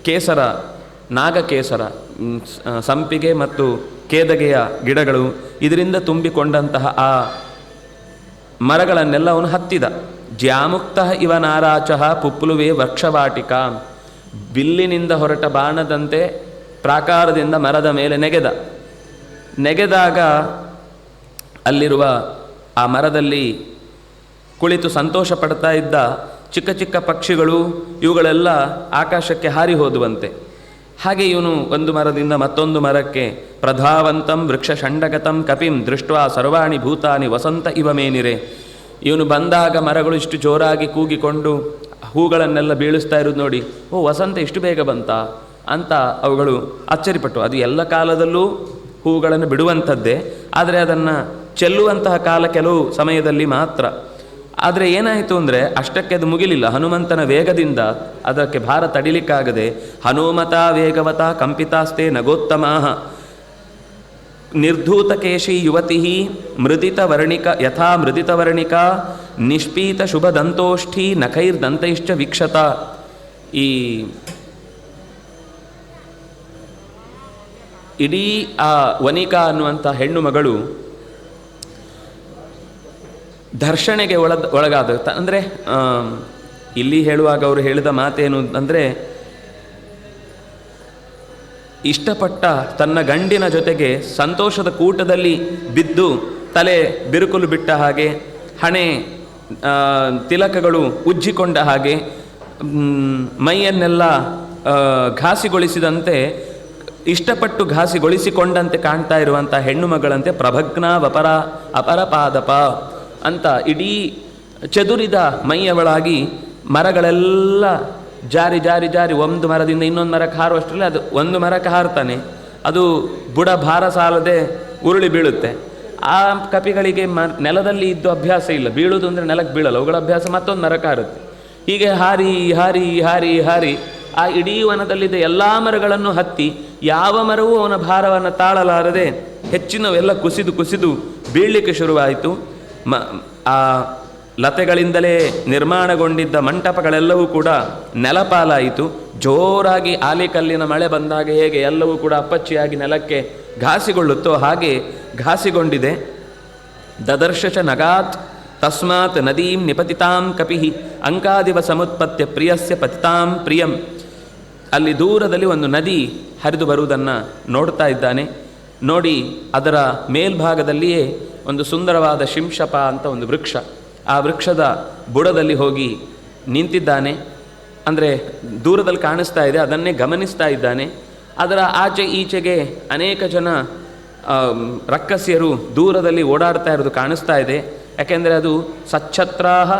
ಕೇಸರ, ನಾಗಕೇಸರ, ಸಂಪಿಗೆ ಮತ್ತು ಕೇದಗೆಯ ಗಿಡಗಳು, ಇದರಿಂದ ತುಂಬಿಕೊಂಡಂತಹ ಆ ಮರಗಳನ್ನೆಲ್ಲ ಅವನು ಹತ್ತಿದ. ಜ್ಯಾಮುಕ್ತ ಇವ ನಾರಾಚಃ ಪುಪ್ಲುವೆ ವೃಕ್ಷವಾಟಿಕಾ, ಬಿಲ್ಲಿನಿಂದ ಹೊರಟ ಬಾಣದಂತೆ ಪ್ರಾಕಾರದಿಂದ ಮರದ ಮೇಲೆ ನೆಗೆದಾಗ ಅಲ್ಲಿರುವ ಆ ಮರದಲ್ಲಿ ಕುಳಿತು ಸಂತೋಷ ಪಡ್ತಾ ಇದ್ದ ಚಿಕ್ಕ ಚಿಕ್ಕ ಪಕ್ಷಿಗಳು, ಇವುಗಳೆಲ್ಲ ಆಕಾಶಕ್ಕೆ ಹಾರಿ ಹೋದುವಂತೆ. ಹಾಗೆ ಇವನು ಒಂದು ಮರದಿಂದ ಮತ್ತೊಂದು ಮರಕ್ಕೆ ಪ್ರಧಾವಂತಂ ವೃಕ್ಷ ಷಂಡಗತಂ ಕಪಿಂ ದೃಷ್ಟ್ವಾ ಸರ್ವಾಣಿ ಭೂತಾನಿ ವಸಂತ ಇವ ಮೇನಿರೆ. ಇವನು ಬಂದಾಗ ಮರಗಳು ಇಷ್ಟು ಜೋರಾಗಿ ಕೂಗಿಕೊಂಡು ಹೂಗಳನ್ನೆಲ್ಲ ಬೀಳಿಸ್ತಾ ಇರೋದು ನೋಡಿ, ಓ ವಸಂತ ಇಷ್ಟು ಬೇಗ ಬಂತ ಅಂತ ಅವುಗಳು ಅಚ್ಚರಿಪಟ್ಟು. ಅದು ಎಲ್ಲ ಕಾಲದಲ್ಲೂ ಹೂಗಳನ್ನು ಬಿಡುವಂಥದ್ದೇ, ಆದರೆ ಅದನ್ನು ಚೆಲ್ಲುವಂತಹ ಕಾಲ ಕೆಲವು ಸಮಯದಲ್ಲಿ ಮಾತ್ರ. ಆದರೆ ಏನಾಯಿತು ಅಂದರೆ ಅಷ್ಟಕ್ಕೆ ಅದು ಮುಗಿಲಿಲ್ಲ. ಹನುಮಂತನ ವೇಗದಿಂದ ಅದಕ್ಕೆ ಭಾರ ತಡಿಲಿಕ್ಕಾಗದೆ ಹನುಮತ ವೇಗವತ ಕಂಪಿತಾಸ್ತೆ ನಗೋತ್ತಮಾಹ ನಿರ್ಧೂತಕೇಶಿ ಯುವತಿ ಮೃದಿತವರ್ಣಿಕ ಯಥಾ ಮೃದಿತವರ್ಣಿಕಾ ನಿಷ್ಪೀತ ಶುಭದಂತೋಷ್ಠಿ ನಖೈರ್ದಂತೈಶ್ಚ ವೀಕ್ಷತ. ಈ ಇಡೀ ಆ ವನಿಕಾ ಅನ್ನುವಂಥ ಹೆಣ್ಣು ಮಗಳು ಧರ್ಷಣೆಗೆ ಒಳಗಾದ. ಅಂದರೆ ಇಲ್ಲಿ ಹೇಳುವಾಗ ಅವರು ಹೇಳಿದ ಮಾತೇನು ಅಂದರೆ, ಇಷ್ಟಪಟ್ಟ ತನ್ನ ಗಂಡಿನ ಜೊತೆಗೆ ಸಂತೋಷದ ಕೂಟದಲ್ಲಿ ಬಿದ್ದು ತಲೆ ಬಿರುಕುಲು ಬಿಟ್ಟ ಹಾಗೆ, ಹಣೆ ತಿಲಕಗಳು ಉಜ್ಜಿಕೊಂಡ ಹಾಗೆ, ಮೈಯನ್ನೆಲ್ಲ ಘಾಸಿಗೊಳಿಸಿದಂತೆ, ಇಷ್ಟಪಟ್ಟು ಘಾಸಿಗೊಳಿಸಿಕೊಂಡಂತೆ ಕಾಣ್ತಾ ಇರುವಂಥ ಹೆಣ್ಣು ಮಗಳಂತೆ ಪ್ರಭಗ್ನ ಅಪರಪಾದಪ ಅಂತ ಇಡೀ ಚದುರಿದ ಮೈಯವಳಾಗಿ ಮರಗಳೆಲ್ಲ ಜಾರಿ ಜಾರಿ ಜಾರಿ ಒಂದು ಮರದಿಂದ ಇನ್ನೊಂದು ಮರಕ್ಕೆ ಹಾರುವಷ್ಟರಲ್ಲಿ ಅದು ಒಂದು ಮರಕ್ಕೆ ಹಾರ್ತಾನೆ, ಅದು ಬುಡ ಭಾರ ಸಾಲದೆ ಉರುಳಿ ಬೀಳುತ್ತೆ. ಆ ಕಪಿಗಳಿಗೆ ನೆಲದಲ್ಲಿ ಇದ್ದು ಅಭ್ಯಾಸ ಇಲ್ಲ, ಬೀಳುವುದು ಅಂದರೆ ನೆಲಕ್ಕೆ ಬೀಳಲ್ಲ, ಅವುಗಳ ಅಭ್ಯಾಸ ಮತ್ತೊಂದು ಮರಕ್ಕೆ ಹಾರುತ್ತೆ. ಹೀಗೆ ಹಾರಿ ಹಾರಿ ಹಾರಿ ಹಾರಿ ಆ ಇಡೀ ವನದಲ್ಲಿದ್ದ ಎಲ್ಲ ಮರಗಳನ್ನು ಹತ್ತಿ ಯಾವ ಮರವೂ ಅವನ ಭಾರವನ್ನು ತಾಳಲಾರದೆ ಹೆಚ್ಚಿನವೆಲ್ಲ ಕುಸಿದು ಕುಸಿದು ಬೀಳಲಿಕ್ಕೆ ಶುರುವಾಯಿತು. ಆ ಲತೆಗಳಿಂದಲೇ ನಿರ್ಮಾಣಗೊಂಡಿದ್ದ ಮಂಟಪಗಳೆಲ್ಲವೂ ಕೂಡ ನೆಲಪಾಲಾಯಿತು. ಜೋರಾಗಿ ಆಲಿಕಲ್ಲಿನ ಮಳೆ ಬಂದಾಗ ಹೇಗೆ ಎಲ್ಲವೂ ಕೂಡ ಅಪ್ಪಚ್ಚಿಯಾಗಿ ನೆಲಕ್ಕೆ ಘಾಸಿಗೊಳ್ಳುತ್ತೋ ಹಾಗೆ ಘಾಸಿಗೊಂಡಿದೆ. ದದರ್ಶಚ ನಗಾತ್ ತಸ್ಮಾತ್ ನದೀಂ ನಿಪತಿತಾಂ ಕಪಿ ಅಂಕಾದಿವ ಸಮುತ್ಪತ್ಯ ಪ್ರಿಯಸ್ಯ ಪತಿತಾಂ ಪ್ರಿಯಂ. ಅಲ್ಲಿ ದೂರದಲ್ಲಿ ಒಂದು ನದಿ ಹರಿದು ಬರುವುದನ್ನು ನೋಡ್ತಾ ಇದ್ದಾನೆ. ನೋಡಿ ಅದರ ಮೇಲ್ಭಾಗದಲ್ಲಿಯೇ ಒಂದು ಸುಂದರವಾದ ಶಿಂಶಪ ಅಂತ ಒಂದು ವೃಕ್ಷ, ಆ ವೃಕ್ಷದ ಬುಡದಲ್ಲಿ ಹೋಗಿ ನಿಂತಿದ್ದಾನೆ. ಅಂದರೆ ದೂರದಲ್ಲಿ ಕಾಣಿಸ್ತಾ ಇದೆ, ಅದನ್ನೇ ಗಮನಿಸ್ತಾ ಇದ್ದಾನೆ. ಅದರ ಆಚೆ ಈಚೆಗೆ ಅನೇಕ ಜನ ರಕ್ಕಸಿಯರು ದೂರದಲ್ಲಿ ಓಡಾಡ್ತಾ ಇರೋದು ಕಾಣಿಸ್ತಾ ಇದೆ. ಯಾಕೆಂದರೆ ಅದು ಸಚ್ಛತ್ರಾಹ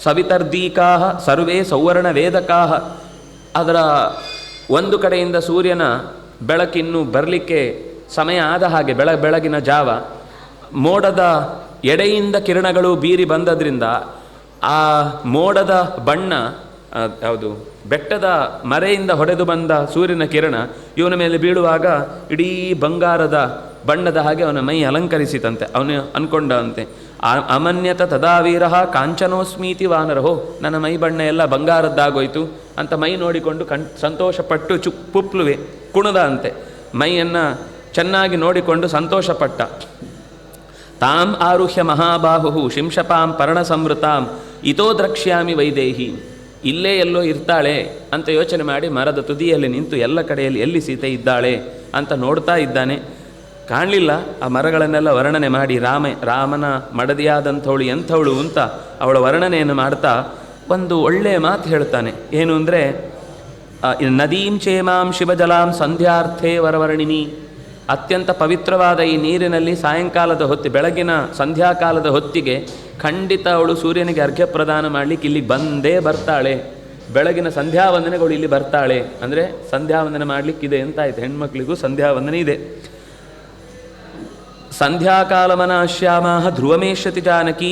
ಸವಿತರ್ದೀಕಾಹ ಸರ್ವೇ ಸೌವರ್ಣ ವೇದಕಾಹ. ಅದರ ಒಂದು ಕಡೆಯಿಂದ ಸೂರ್ಯನ ಬೆಳಕಿನ್ನು ಬರಲಿಕ್ಕೆ ಸಮಯ ಆದ ಹಾಗೆ ಬೆಳಗಿನ ಜಾವ ಮೋಡದ ಎಡೆಯಿಂದ ಕಿರಣಗಳು ಬೀರಿ ಬಂದದ್ರಿಂದ ಆ ಮೋಡದ ಬಣ್ಣ ಯಾವುದು ಬೆಟ್ಟದ ಮರೆಯಿಂದ ಹೊಡೆದು ಬಂದ ಸೂರ್ಯನ ಕಿರಣ ಇವನ ಮೇಲೆ ಬೀಳುವಾಗ ಇಡೀ ಬಂಗಾರದ ಬಣ್ಣದ ಹಾಗೆ ಅವನ ಮೈ ಅಲಂಕರಿಸಿತಂತೆ. ಅವನು ಅಂದ್ಕೊಂಡಂತೆ ಅಮನ್ಯತ ತದಾವೀರ ಕಾಂಚನೋಸ್ಮೀತಿ ವಾನರಹೋ, ನನ್ನ ಮೈ ಬಣ್ಣ ಎಲ್ಲ ಬಂಗಾರದ್ದಾಗೋಯ್ತು ಅಂತ ಮೈ ನೋಡಿಕೊಂಡು ಸಂತೋಷಪಟ್ಟು ಪುಪ್ಲುವೆ ಕುಣದ ಅಂತೆ. ಮೈಯನ್ನು ಚೆನ್ನಾಗಿ ನೋಡಿಕೊಂಡು ಸಂತೋಷಪಟ್ಟ. ತಾಂ ಆರುಹ್ಯ ಮಹಾಬಾಹು ಶಿಂಶಪಾಂ ಪರ್ಣ ಸಂವೃತಾಂ ಇತೋ ದ್ರಕ್ಷ್ಯಾಮಿ ವೈದೇಹಿ. ಇಲ್ಲೇ ಎಲ್ಲೋ ಇರ್ತಾಳೆ ಅಂತ ಯೋಚನೆ ಮಾಡಿ ಮರದ ತುದಿಯಲ್ಲಿ ನಿಂತು ಎಲ್ಲ ಕಡೆಯಲ್ಲಿ ಎಲ್ಲಿ ಸೀತೆ ಇದ್ದಾಳೆ ಅಂತ ನೋಡ್ತಾ ಇದ್ದಾನೆ. ಕಾಣಲಿಲ್ಲ. ಆ ಮರಗಳನ್ನೆಲ್ಲ ವರ್ಣನೆ ಮಾಡಿ ರಾಮನ ಮಡದಿಯಾದಂಥವಳು ಎಂಥವಳು ಅಂತ ಅವಳ ವರ್ಣನೆಯನ್ನು ಮಾಡ್ತಾ ಒಂದು ಒಳ್ಳೆಯ ಮಾತು ಹೇಳ್ತಾನೆ. ಏನು ಅಂದರೆ ನದೀಂ ಚೇಮಾಂ ಶಿವಜಲಾಂ ಸಂಧ್ಯಾರ್ಥೇ ವರವರ್ಣಿನಿ. ಅತ್ಯಂತ ಪವಿತ್ರವಾದ ಈ ನೀರಿನಲ್ಲಿ ಸಾಯಂಕಾಲದ ಬೆಳಗಿನ ಸಂಧ್ಯಾಕಾಲದ ಹೊತ್ತಿಗೆ ಖಂಡಿತ ಅವಳು ಸೂರ್ಯನಿಗೆ ಅರ್ಘ್ಯ ಪ್ರದಾನ ಮಾಡಲಿಕ್ಕೆ ಇಲ್ಲಿಗೆ ಬಂದೇ ಬರ್ತಾಳೆ. ಬೆಳಗಿನ ಸಂಧ್ಯಾವಂದನೆಗಳು ಇಲ್ಲಿ ಬರ್ತಾಳೆ ಅಂದರೆ ಸಂಧ್ಯಾವಂದನೆ ಮಾಡಲಿಕ್ಕಿದೆ ಅಂತಾಯ್ತು. ಹೆಣ್ಮಕ್ಳಿಗೂ ಸಂಧ್ಯಾವಂದನೆ ಇದೆ. ಸಂಧ್ಯಾಕಾಲಮನಾಶ್ಯಾಮ ಧ್ರುವಮೇಶತಿ ಜಾನಕಿ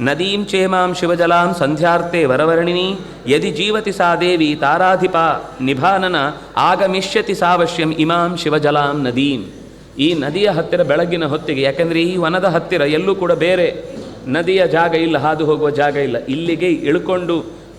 ನದೀಂ ಚೇಮಾಂ ಶಿವಜಲಾಂ ಸಂಧ್ಯಾರ್ಥೆ ವರವರ್ಣಿನಿ ಯದಿ ಜೀವತಿ ಸಾ ದೇವಿ ತಾರಾಧಿಪ ನಿಭಾನನ ಆಗಮಿಷ್ಯತಿ ಸಾವಶ್ಯಂ ಇಮಾಂ ಶಿವಜಲಾಂ ನದೀಂ. ಈ ನದಿಯ ಹತ್ತಿರ ಬೆಳಗಿನ ಹೊತ್ತಿಗೆ, ಯಾಕೆಂದರೆ ಈ ವನದ ಹತ್ತಿರ ಎಲ್ಲೂ ಕೂಡ ಬೇರೆ ನದಿಯ ಜಾಗ ಇಲ್ಲ, ಹಾದು ಹೋಗುವ ಜಾಗ ಇಲ್ಲ. ಇಲ್ಲಿಗೆ ಇಳ್ಕೊಂಡು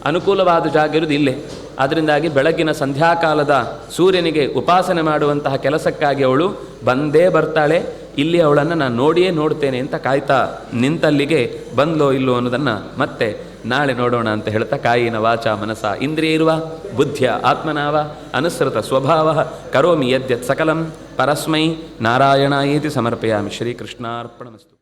ಅನುಕೂಲವಾದ ಜಾಗ ಇರುವುದು ಇಲ್ಲೇ. ಅದರಿಂದಾಗಿ ಬೆಳಗಿನ ಸಂಧ್ಯಾಕಾಲದ ಸೂರ್ಯನಿಗೆ ಉಪಾಸನೆ ಮಾಡುವಂತಹ ಕೆಲಸಕ್ಕಾಗಿ ಅವಳು ಬಂದೇ ಬರ್ತಾಳೆ. ಇಲ್ಲಿ ಅವಳನ್ನು ನಾನು ನೋಡಿಯೇ ನೋಡ್ತೇನೆ ಅಂತ ಕಾಯ್ತಾ ನಿಂತಲ್ಲಿಗೆ ಬಂದ್ಲೋ ಇಲ್ಲೋ ಅನ್ನೋದನ್ನು ಮತ್ತೆ ನಾಳೆ ನೋಡೋಣ ಅಂತ ಹೇಳ್ತಾ ಕಾಯಿನ ವಾಚ ಮನಸ ಇಂದ್ರಿಯೈರ್ವ ಬುದ್ಧಿಯ ಆತ್ಮನಾವ ಅನುಸೃತ ಸ್ವಭಾವ ಕರೋಮಿ ಯದ್ಯತ್ ಸಕಲಂ ಪರಸ್ಮೈ ನಾರಾಯಣಾಯೇತಿ ಸಮರ್ಪಯಾಮಿ. ಶ್ರೀಕೃಷ್ಣಾರ್ಪಣಮಸ್ತು.